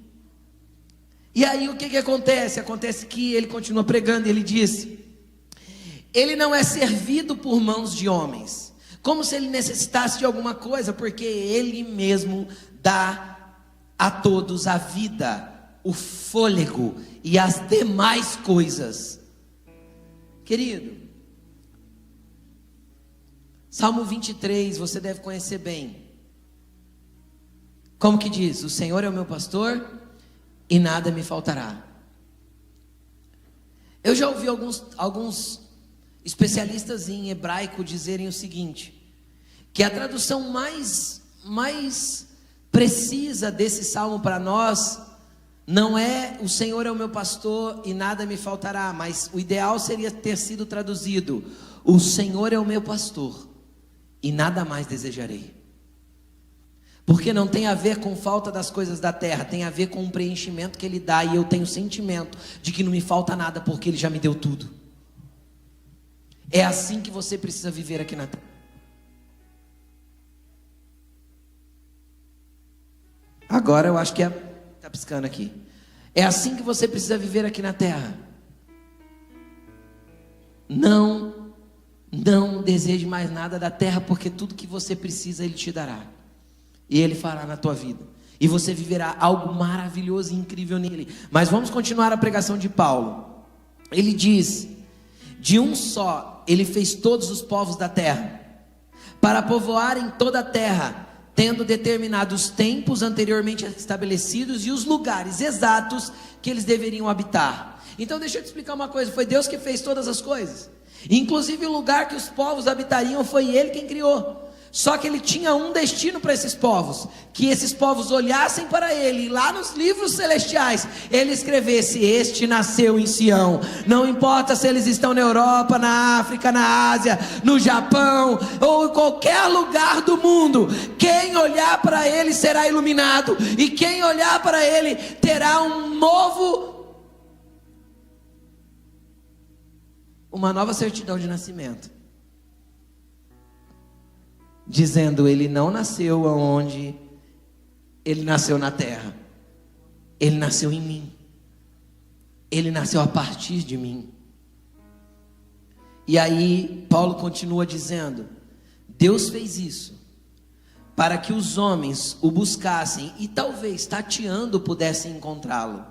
E aí o que acontece? Acontece que ele continua pregando e ele disse: ele não é servido por mãos de homens, como se ele necessitasse de alguma coisa, porque ele mesmo dá a todos a vida, o fôlego e as demais coisas. Querido, Salmo 23, você deve conhecer bem. Como que diz? O Senhor é o meu pastor e nada me faltará. Eu já ouvi alguns especialistas em hebraico dizerem o seguinte, que a tradução mais precisa desse salmo para nós não é o Senhor é o meu pastor e nada me faltará, mas o ideal seria ter sido traduzido: o Senhor é o meu pastor e nada mais desejarei. Porque não tem a ver com falta das coisas da terra, tem a ver com o preenchimento que ele dá, e eu tenho o sentimento de que não me falta nada, porque ele já me deu tudo. É assim que você precisa viver aqui na terra. Agora eu acho que está piscando aqui. É assim que você precisa viver aqui na terra. Não deseje mais nada da terra, porque tudo que você precisa ele te dará. E ele fará na tua vida. E você viverá algo maravilhoso e incrível nele. Mas vamos continuar a pregação de Paulo. Ele diz: de um só ele fez todos os povos da terra, para povoarem toda a terra, tendo determinado os tempos anteriormente estabelecidos e os lugares exatos que eles deveriam habitar. Então deixa eu te explicar uma coisa: foi Deus que fez todas as coisas. Inclusive o lugar que os povos habitariam foi ele quem criou. Só que ele tinha um destino para esses povos: que esses povos olhassem para ele, e lá nos livros celestiais ele escrevesse: este nasceu em Sião. Não importa se eles estão na Europa, na África, na Ásia, no Japão ou em qualquer lugar do mundo, quem olhar para ele será iluminado, e quem olhar para ele terá uma nova certidão de nascimento, dizendo: ele não nasceu aonde ele nasceu na terra, ele nasceu em mim, ele nasceu a partir de mim. E aí Paulo continua dizendo: Deus fez isso para que os homens o buscassem e talvez tateando pudessem encontrá-lo,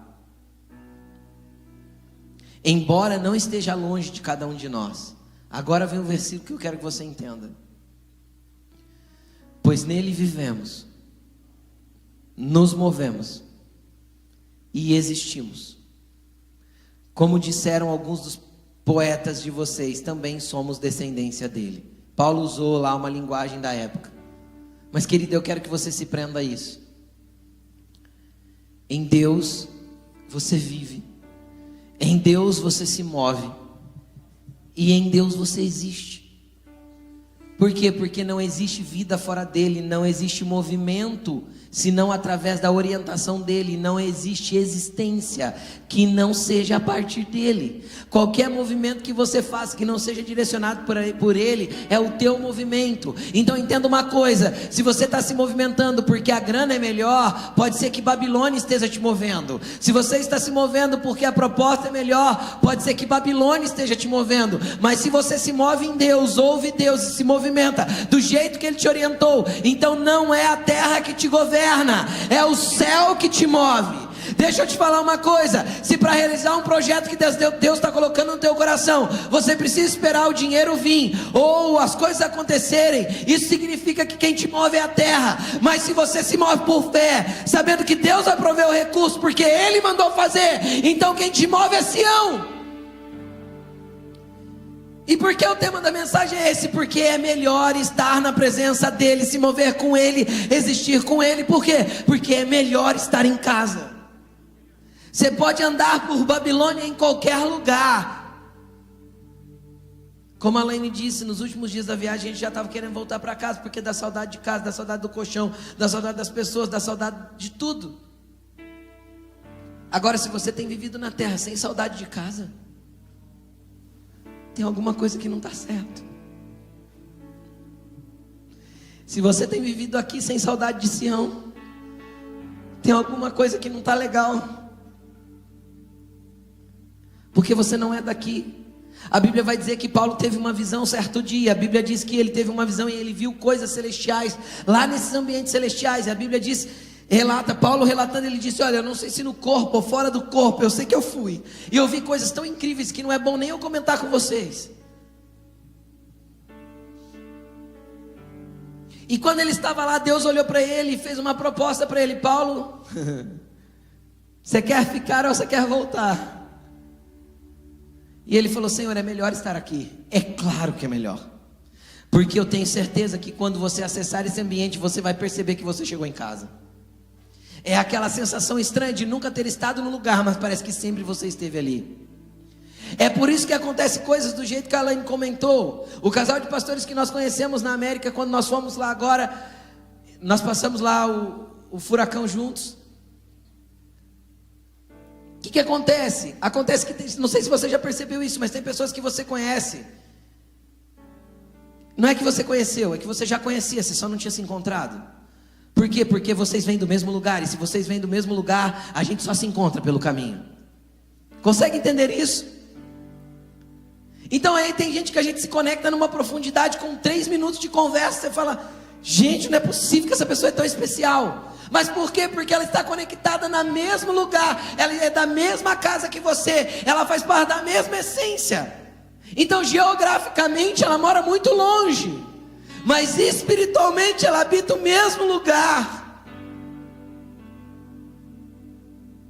embora não esteja longe de cada um de nós. Agora vem o versículo que eu quero que você entenda: pois nele vivemos, nos movemos e existimos. Como disseram alguns dos poetas de vocês, também somos descendência dele. Paulo usou lá uma linguagem da época. Mas querido, eu quero que você se prenda a isso. Em Deus você vive, em Deus você se move, e em Deus você existe. Por quê? Porque não existe vida fora dele, não existe movimento senão através da orientação dele, não existe existência que não seja a partir dele. Qualquer movimento que você faça que não seja direcionado por ele é o teu movimento. Então entenda uma coisa: se você está se movimentando porque a grana é melhor, pode ser que Babilônia esteja te movendo. Se você está se movendo porque a proposta é melhor, pode ser que Babilônia esteja te movendo. Mas se você se move em Deus, ouve Deus e se movimenta do jeito que ele te orientou, então não é a terra que te governa, é o céu que te move. Deixa eu te falar uma coisa: se para realizar um projeto que Deus está colocando no teu coração, você precisa esperar o dinheiro vir, ou as coisas acontecerem, isso significa que quem te move é a terra. Mas se você se move por fé, sabendo que Deus vai prover o recurso, porque Ele mandou fazer, então quem te move é Sião. E por que o tema da mensagem é esse? Porque é melhor estar na presença dEle, se mover com Ele, existir com Ele. Por quê? Porque é melhor estar em casa. Você pode andar por Babilônia em qualquer lugar. Como a Laine disse, nos últimos dias da viagem a gente já estava querendo voltar para casa, porque dá saudade de casa, dá saudade do colchão, dá saudade das pessoas, dá saudade de tudo. Agora, se você tem vivido na terra sem saudade de casa, tem alguma coisa que não está certo. Se você tem vivido aqui sem saudade de Sião, tem alguma coisa que não está legal, porque você não é daqui. A Bíblia vai dizer que Paulo teve uma visão certo dia. A Bíblia diz que ele teve uma visão e ele viu coisas celestiais lá nesses ambientes celestiais. A Bíblia diz, Paulo relatando, ele disse: olha, eu não sei se no corpo ou fora do corpo, eu sei que eu fui, e eu vi coisas tão incríveis que não é bom nem eu comentar com vocês. E quando ele estava lá, Deus olhou para ele e fez uma proposta para ele: Paulo, você quer ficar ou você quer voltar? E ele falou: Senhor, é melhor estar aqui. É claro que é melhor, porque eu tenho certeza que quando você acessar esse ambiente, você vai perceber que você chegou em casa. É aquela sensação estranha de nunca ter estado no lugar, mas parece que sempre você esteve ali. É por isso que acontece coisas do jeito que a Alaine comentou. O casal de pastores que nós conhecemos na América, quando nós fomos lá agora, nós passamos lá o furacão juntos. O que acontece? Acontece que, não sei se você já percebeu isso, mas tem pessoas que você conhece. Não é que você conheceu, é que você já conhecia, você só não tinha se encontrado. Por quê? Porque vocês vêm do mesmo lugar, e se vocês vêm do mesmo lugar, a gente só se encontra pelo caminho. Consegue entender isso? Então aí tem gente que a gente se conecta numa profundidade com 3 minutos de conversa, você fala: gente, não é possível que essa pessoa é tão especial. Mas por quê? Porque ela está conectada no mesmo lugar, ela é da mesma casa que você, ela faz parte da mesma essência. Então geograficamente ela mora muito longe, mas espiritualmente ela habita o mesmo lugar.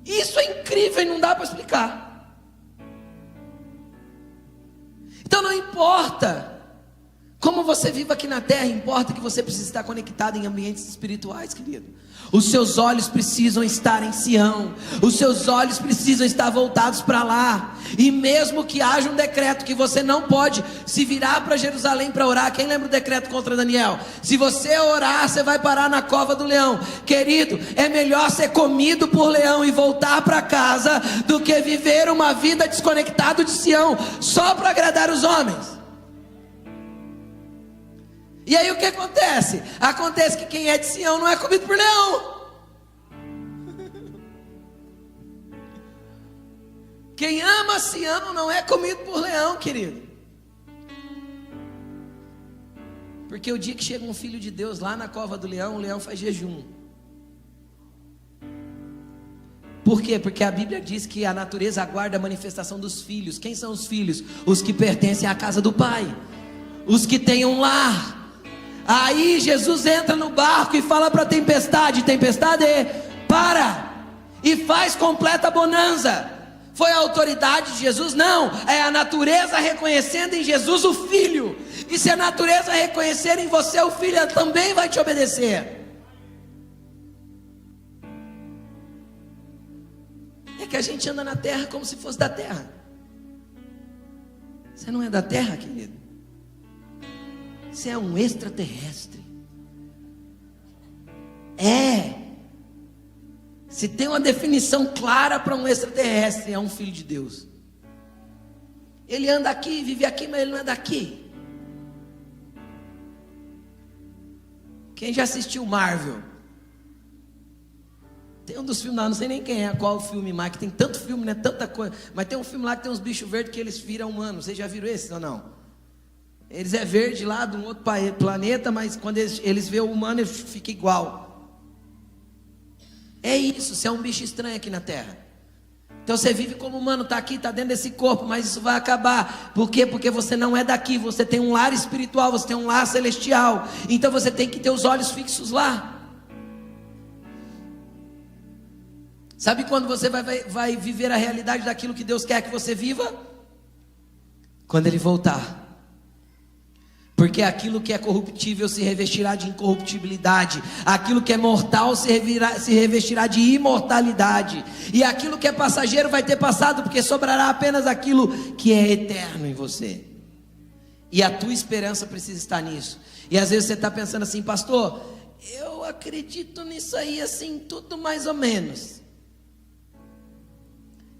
Isso é incrível e não dá para explicar. Então não importa como você vive aqui na terra, importa que você precisa estar conectado em ambientes espirituais, querido. Os seus olhos precisam estar em Sião, os seus olhos precisam estar voltados para lá. E mesmo que haja um decreto que você não pode se virar para Jerusalém para orar. Quem lembra o decreto contra Daniel? Se você orar, você vai parar na cova do leão. Querido, é melhor ser comido por leão e voltar para casa do que viver uma vida desconectado de Sião só para agradar os homens. E aí o que acontece? Acontece que quem é de Sião não é comido por leão. Quem ama Sião não é comido por leão, querido. Porque o dia que chega um filho de Deus lá na cova do leão, o leão faz jejum. Por quê? Porque a Bíblia diz que a natureza aguarda a manifestação dos filhos. Quem são os filhos? Os que pertencem à casa do Pai, os que têm um lar. Aí Jesus entra no barco e fala para a tempestade: tempestade, para, e faz completa bonança. Foi a autoridade de Jesus? Não, é a natureza reconhecendo em Jesus o Filho. E se a natureza reconhecer em você o Filho, ela também vai te obedecer. É que a gente anda na terra como se fosse da terra. Você não é da terra, querido. Você é um extraterrestre. Se tem uma definição clara para um extraterrestre, é um filho de Deus. Ele anda aqui, vive aqui, mas ele não é daqui. Quem já assistiu Marvel? Tem um dos filmes lá, não sei nem quem é, qual o filme mais, que tem tanto filme, né, tanta coisa. Mas tem um filme lá que tem uns bichos verdes que eles viram humanos. Vocês já viram esse ou não? Eles é verde lá de um outro planeta, mas quando eles veem o humano, ele fica igual. É isso, você é um bicho estranho aqui na terra. Então você vive como humano, está aqui, está dentro desse corpo, mas isso vai acabar. Por quê? Porque você não é daqui, você tem um lar espiritual, você tem um lar celestial. Então você tem que ter os olhos fixos lá. Sabe quando você vai viver a realidade daquilo que Deus quer que você viva? Quando Ele voltar. Porque aquilo que é corruptível se revestirá de incorruptibilidade, aquilo que é mortal se revestirá de imortalidade, e aquilo que é passageiro vai ter passado, porque sobrará apenas aquilo que é eterno em você. E a tua esperança precisa estar nisso. E às vezes você está pensando assim: pastor, eu acredito nisso aí assim, tudo mais ou menos.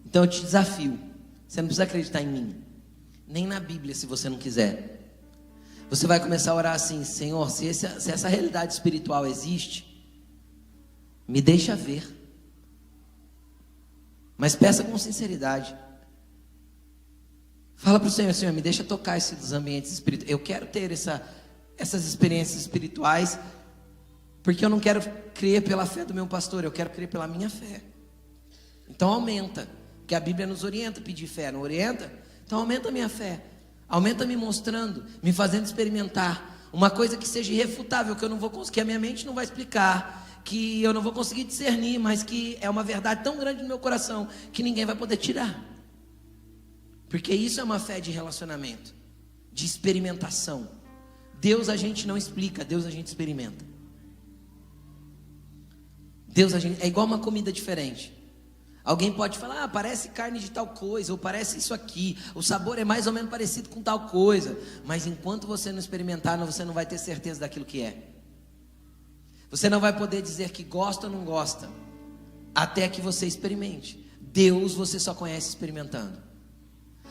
Então eu te desafio, você não precisa acreditar em mim, nem na Bíblia, se você não quiser. Você vai começar a orar assim: Senhor, se essa realidade espiritual existe, me deixa ver. Mas peça com sinceridade. Fala para o Senhor: Senhor, me deixa tocar esses ambientes espirituais. Eu quero ter essas experiências espirituais, porque eu não quero crer pela fé do meu pastor, eu quero crer pela minha fé. Então aumenta, porque a Bíblia nos orienta a pedir fé, não orienta? Então aumenta a minha fé. Aumenta me mostrando, me fazendo experimentar uma coisa que seja irrefutável, que eu não vou conseguir, que a minha mente não vai explicar, que eu não vou conseguir discernir, mas que é uma verdade tão grande no meu coração que ninguém vai poder tirar. Porque isso é uma fé de relacionamento, de experimentação. Deus a gente não explica, Deus a gente experimenta. Deus a gente é igual uma comida diferente. Alguém pode falar: parece carne de tal coisa, ou parece isso aqui, o sabor é mais ou menos parecido com tal coisa, mas enquanto você não experimentar, você não vai ter certeza daquilo que é. Você não vai poder dizer que gosta ou não gosta, até que você experimente. Deus você só conhece experimentando.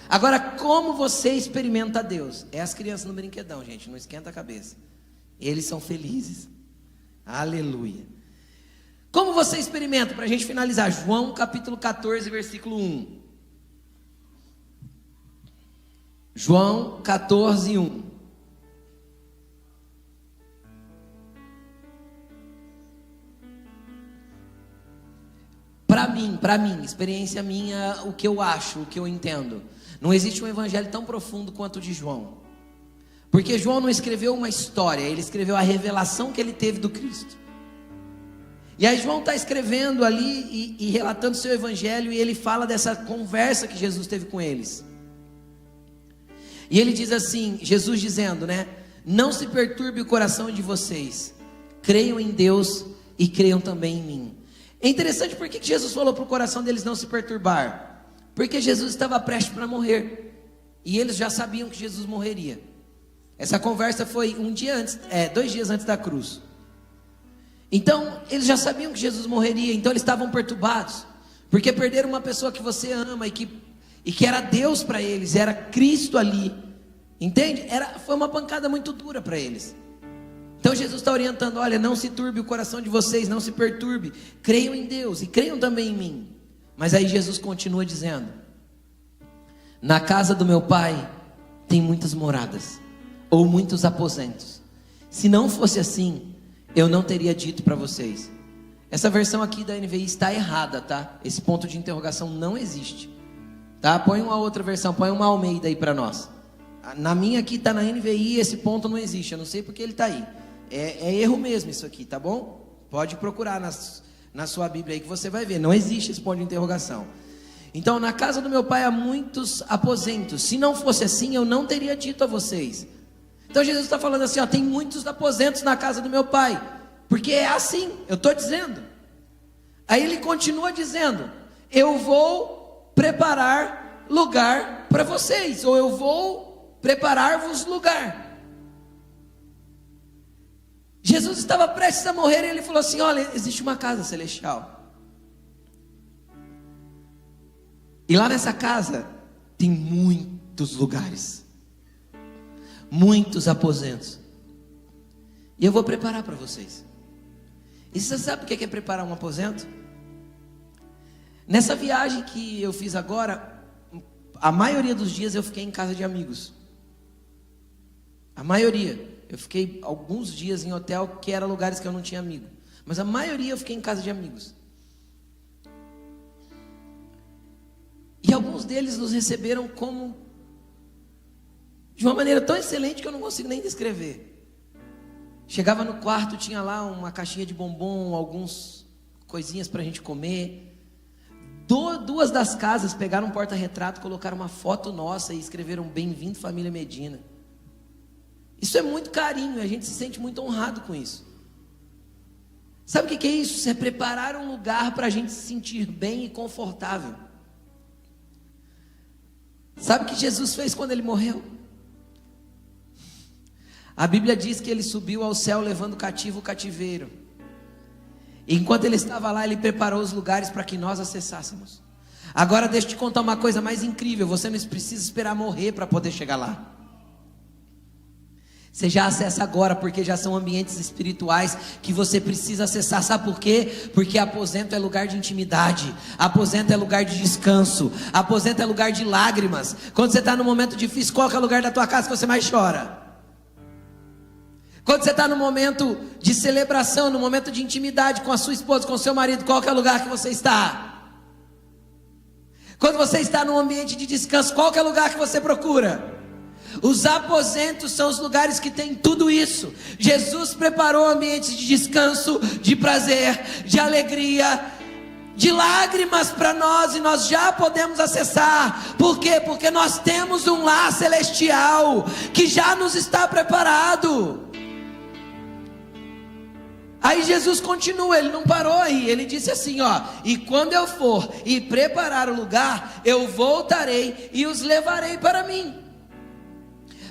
Agora, como você experimenta Deus? É as crianças no brinquedão, gente, não esquenta a cabeça. Eles são felizes. Aleluia. Como você experimenta? Para a gente finalizar, João capítulo 14, versículo 1. João 14, 1. Para mim, experiência minha, o que eu acho, o que eu entendo. Não existe um evangelho tão profundo quanto o de João. Porque João não escreveu uma história, ele escreveu a revelação que ele teve do Cristo. E aí João está escrevendo ali e relatando seu evangelho, e ele fala dessa conversa que Jesus teve com eles. E ele diz assim, Jesus dizendo, né? Não se perturbe o coração de vocês, creiam em Deus e creiam também em mim. É interessante porque Jesus falou para o coração deles não se perturbar, porque Jesus estava prestes para morrer, e eles já sabiam que Jesus morreria. Essa conversa foi 2 dias antes da cruz. Então, eles já sabiam que Jesus morreria, então eles estavam perturbados, porque perderam uma pessoa que você ama e que era Deus para eles, era Cristo ali, entende? Foi uma pancada muito dura para eles. Então Jesus está orientando: olha, não se turbe o coração de vocês, não se perturbe, creiam em Deus e creiam também em mim. Mas aí Jesus continua dizendo: na casa do meu Pai tem muitas moradas, ou muitos aposentos. Se não fosse assim, eu não teria dito para vocês. Essa versão aqui da NVI está errada, tá? Esse ponto de interrogação não existe, tá? Põe uma outra versão, põe uma Almeida aí para nós. Na minha aqui está na NVI, esse ponto não existe. Eu não sei porque ele está aí. É erro mesmo isso aqui, tá bom? Pode procurar na sua Bíblia aí que você vai ver. Não existe esse ponto de interrogação. Então, na casa do meu Pai há muitos aposentos. Se não fosse assim, eu não teria dito a vocês. Então Jesus está falando assim: tem muitos aposentos na casa do meu Pai, porque é assim, eu estou dizendo. Aí ele continua dizendo: eu vou preparar lugar para vocês, ou eu vou preparar-vos lugar. Jesus estava prestes a morrer e ele falou assim: olha, existe uma casa celestial, e lá nessa casa tem muitos lugares, muitos aposentos, e eu vou preparar para vocês. E você sabe o que é preparar um aposento? Nessa viagem que eu fiz agora, a maioria dos dias eu fiquei em casa de amigos. A maioria. Eu fiquei alguns dias em hotel que eram lugares que eu não tinha amigo, mas a maioria eu fiquei em casa de amigos. E alguns deles nos receberam de uma maneira tão excelente que eu não consigo nem descrever. Chegava no quarto, tinha lá uma caixinha de bombom, algumas coisinhas para a gente comer. Duas das casas pegaram um porta-retrato, colocaram uma foto nossa e escreveram "Bem-vindo, família Medina". Isso é muito carinho, a gente se sente muito honrado com isso. Sabe o que é isso? Isso é preparar um lugar para a gente se sentir bem e confortável. Sabe o que Jesus fez quando ele morreu? A Bíblia diz que ele subiu ao céu levando cativo o cativeiro. E enquanto ele estava lá, ele preparou os lugares para que nós acessássemos. Agora deixa eu te contar uma coisa mais incrível. Você não precisa esperar morrer para poder chegar lá. Você já acessa agora, porque já são ambientes espirituais que você precisa acessar. Sabe por quê? Porque aposento é lugar de intimidade, aposento é lugar de descanso, aposento é lugar de lágrimas. Quando você está num momento difícil, qual que é o lugar da tua casa que você mais chora? Quando você está no momento de celebração, no momento de intimidade com a sua esposa, com o seu marido, qual que é o lugar que você está? Quando você está num ambiente de descanso, qual que é o lugar que você procura? Os aposentos são os lugares que tem tudo isso. Jesus preparou ambientes de descanso, de prazer, de alegria, de lágrimas para nós, e nós já podemos acessar. Por quê? Porque nós temos um lar celestial que já nos está preparado. Aí Jesus continua, ele não parou aí, ele disse assim, e quando eu for e preparar o lugar, eu voltarei e os levarei para mim,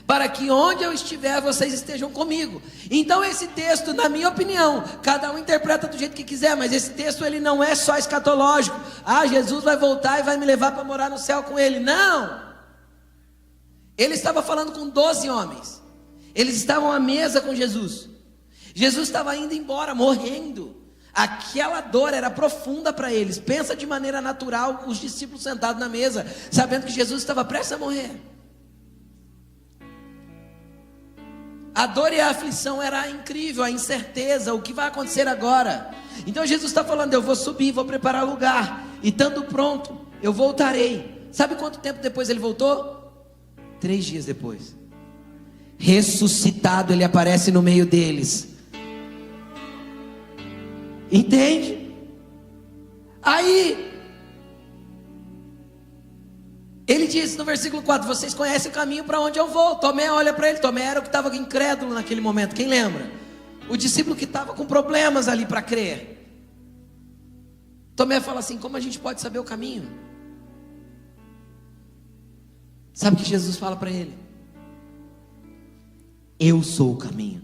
para que onde eu estiver, vocês estejam comigo. Então esse texto, na minha opinião, cada um interpreta do jeito que quiser, mas esse texto ele não é só escatológico. Jesus vai voltar e vai me levar para morar no céu com ele. Não! Ele estava falando com 12 homens, eles estavam à mesa com Jesus. Jesus estava indo embora, morrendo. Aquela dor era profunda para eles. Pensa de maneira natural, os discípulos sentados na mesa, sabendo que Jesus estava prestes a morrer. A dor e a aflição era incrível, a incerteza, o que vai acontecer agora. Então Jesus está falando, eu vou subir, vou preparar lugar, e estando pronto, eu voltarei. Sabe quanto tempo depois ele voltou? 3 dias depois. Ressuscitado, ele aparece no meio deles. Entende? Aí ele diz no versículo 4: vocês conhecem o caminho para onde eu vou. Tomé olha para ele. Tomé era o que estava incrédulo naquele momento. Quem lembra? O discípulo que estava com problemas ali para crer. Tomé fala assim: como a gente pode saber o caminho? Sabe o que Jesus fala para ele? Eu sou o caminho,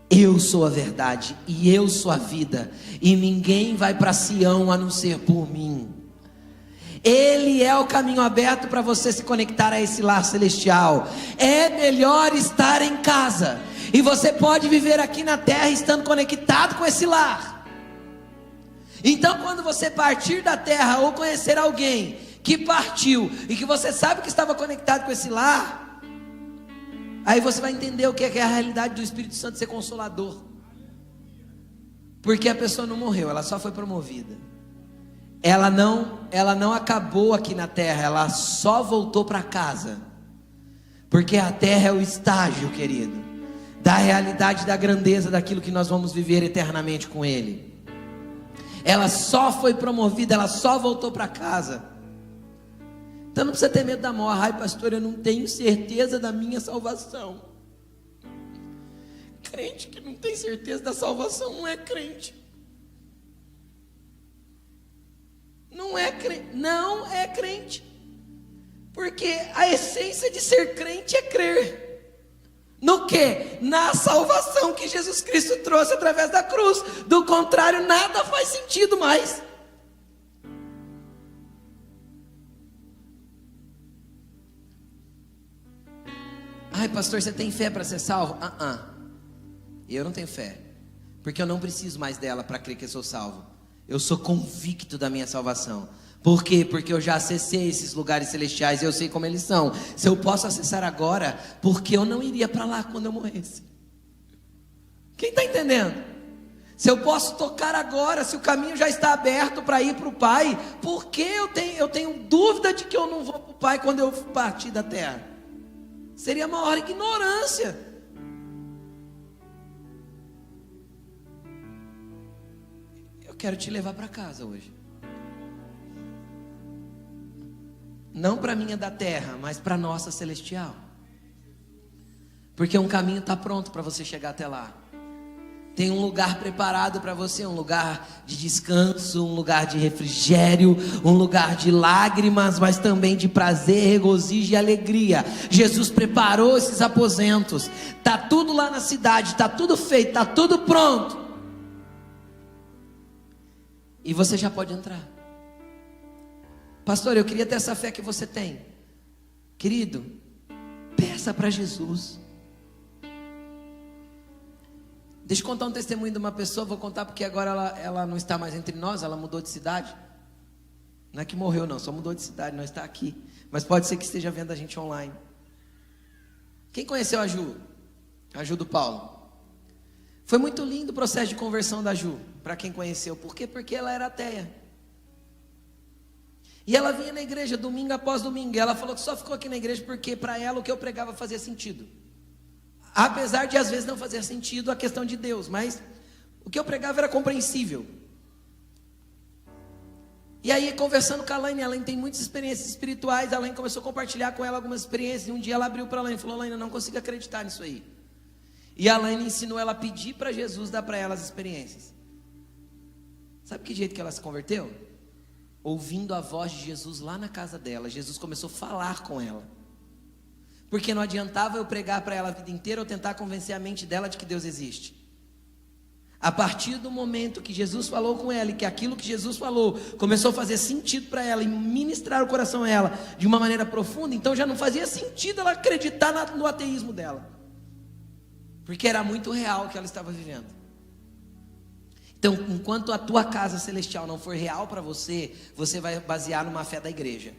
eu sou a verdade e eu sou a vida, e ninguém vai para Sião a não ser por mim. Ele é o caminho aberto para você se conectar a esse lar celestial. É melhor estar em casa, e você pode viver aqui na terra estando conectado com esse lar. Então quando você partir da terra ou conhecer alguém que partiu e que você sabe que estava conectado com esse lar, aí você vai entender o que é a realidade do Espírito Santo ser consolador. Porque a pessoa não morreu, ela só foi promovida. Ela não acabou aqui na terra, ela só voltou para casa. Porque a terra é o estágio, querido, da realidade, da grandeza daquilo que nós vamos viver eternamente com Ele. Ela só foi promovida, ela só voltou para casa. Então não precisa ter medo da morte. Ai, pastor, eu não tenho certeza da minha salvação. Crente que não tem certeza da salvação não é crente. Não é crente. Não é crente. Porque a essência de ser crente é crer. No quê? Na salvação que Jesus Cristo trouxe através da cruz. Do contrário, nada faz sentido mais. Ai, pastor, você tem fé para ser salvo? Eu não tenho fé, porque eu não preciso mais dela para crer que eu sou salvo. Eu sou convicto da minha salvação. Por quê? Porque eu já acessei esses lugares celestiais e eu sei como eles são. Se eu posso acessar agora, porque eu não iria para lá quando eu morresse. Quem está entendendo? Se eu posso tocar agora, se o caminho já está aberto para ir para o Pai, por que eu tenho dúvida de que eu não vou para o Pai quando eu partir da terra? Seria a maior ignorância. Eu quero te levar para casa hoje. Não para a minha da terra, mas para a nossa celestial. Porque um caminho está pronto para você chegar até lá. Tem um lugar preparado para você, um lugar de descanso, um lugar de refrigério, um lugar de lágrimas, mas também de prazer, regozijo e alegria. Jesus preparou esses aposentos. Está tudo lá na cidade, está tudo feito, está tudo pronto. E você já pode entrar. Pastor, eu queria ter essa fé que você tem. Querido, peça para Jesus. Deixa eu contar um testemunho de uma pessoa. Vou contar porque agora ela não está mais entre nós. Ela mudou de cidade. Não é que morreu não, só mudou de cidade, não está aqui. Mas pode ser que esteja vendo a gente online. Quem conheceu a Ju? A Ju do Paulo. Foi muito lindo o processo de conversão da Ju, para quem conheceu. Por quê? Porque ela era ateia. E ela vinha na igreja domingo após domingo. E ela falou que só ficou aqui na igreja porque para ela o que eu pregava fazia sentido. Apesar de às vezes não fazer sentido a questão de Deus, mas o que eu pregava era compreensível. E aí, conversando com a Elaine tem muitas experiências espirituais. A Elaine começou a compartilhar com ela algumas experiências. E um dia ela abriu para a Elaine e falou: Elaine, eu não consigo acreditar nisso aí. E a Elaine ensinou ela a pedir para Jesus dar para ela as experiências. Sabe que jeito que ela se converteu? Ouvindo a voz de Jesus lá na casa dela. Jesus começou a falar com ela. Porque não adiantava eu pregar para ela a vida inteira ou tentar convencer a mente dela de que Deus existe. A partir do momento que Jesus falou com ela e que aquilo que Jesus falou começou a fazer sentido para ela e ministrar o coração a ela de uma maneira profunda, então já não fazia sentido ela acreditar no ateísmo dela. Porque era muito real o que ela estava vivendo. Então, enquanto a tua casa celestial não for real para você, você vai basear numa fé da igreja.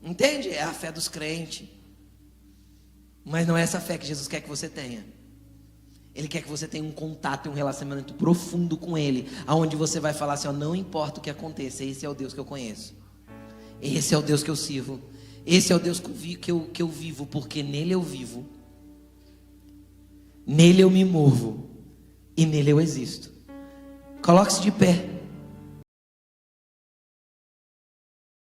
Entende? É a fé dos crentes. Mas não é essa fé que Jesus quer que você tenha. Ele quer que você tenha um contato e um relacionamento profundo com Ele, aonde você vai falar assim: ó, não importa o que aconteça, esse é o Deus que eu conheço, esse é o Deus que eu sirvo, esse é o Deus que eu vivo, porque nele eu vivo, nele eu me movo e nele eu existo. Coloque-se de pé.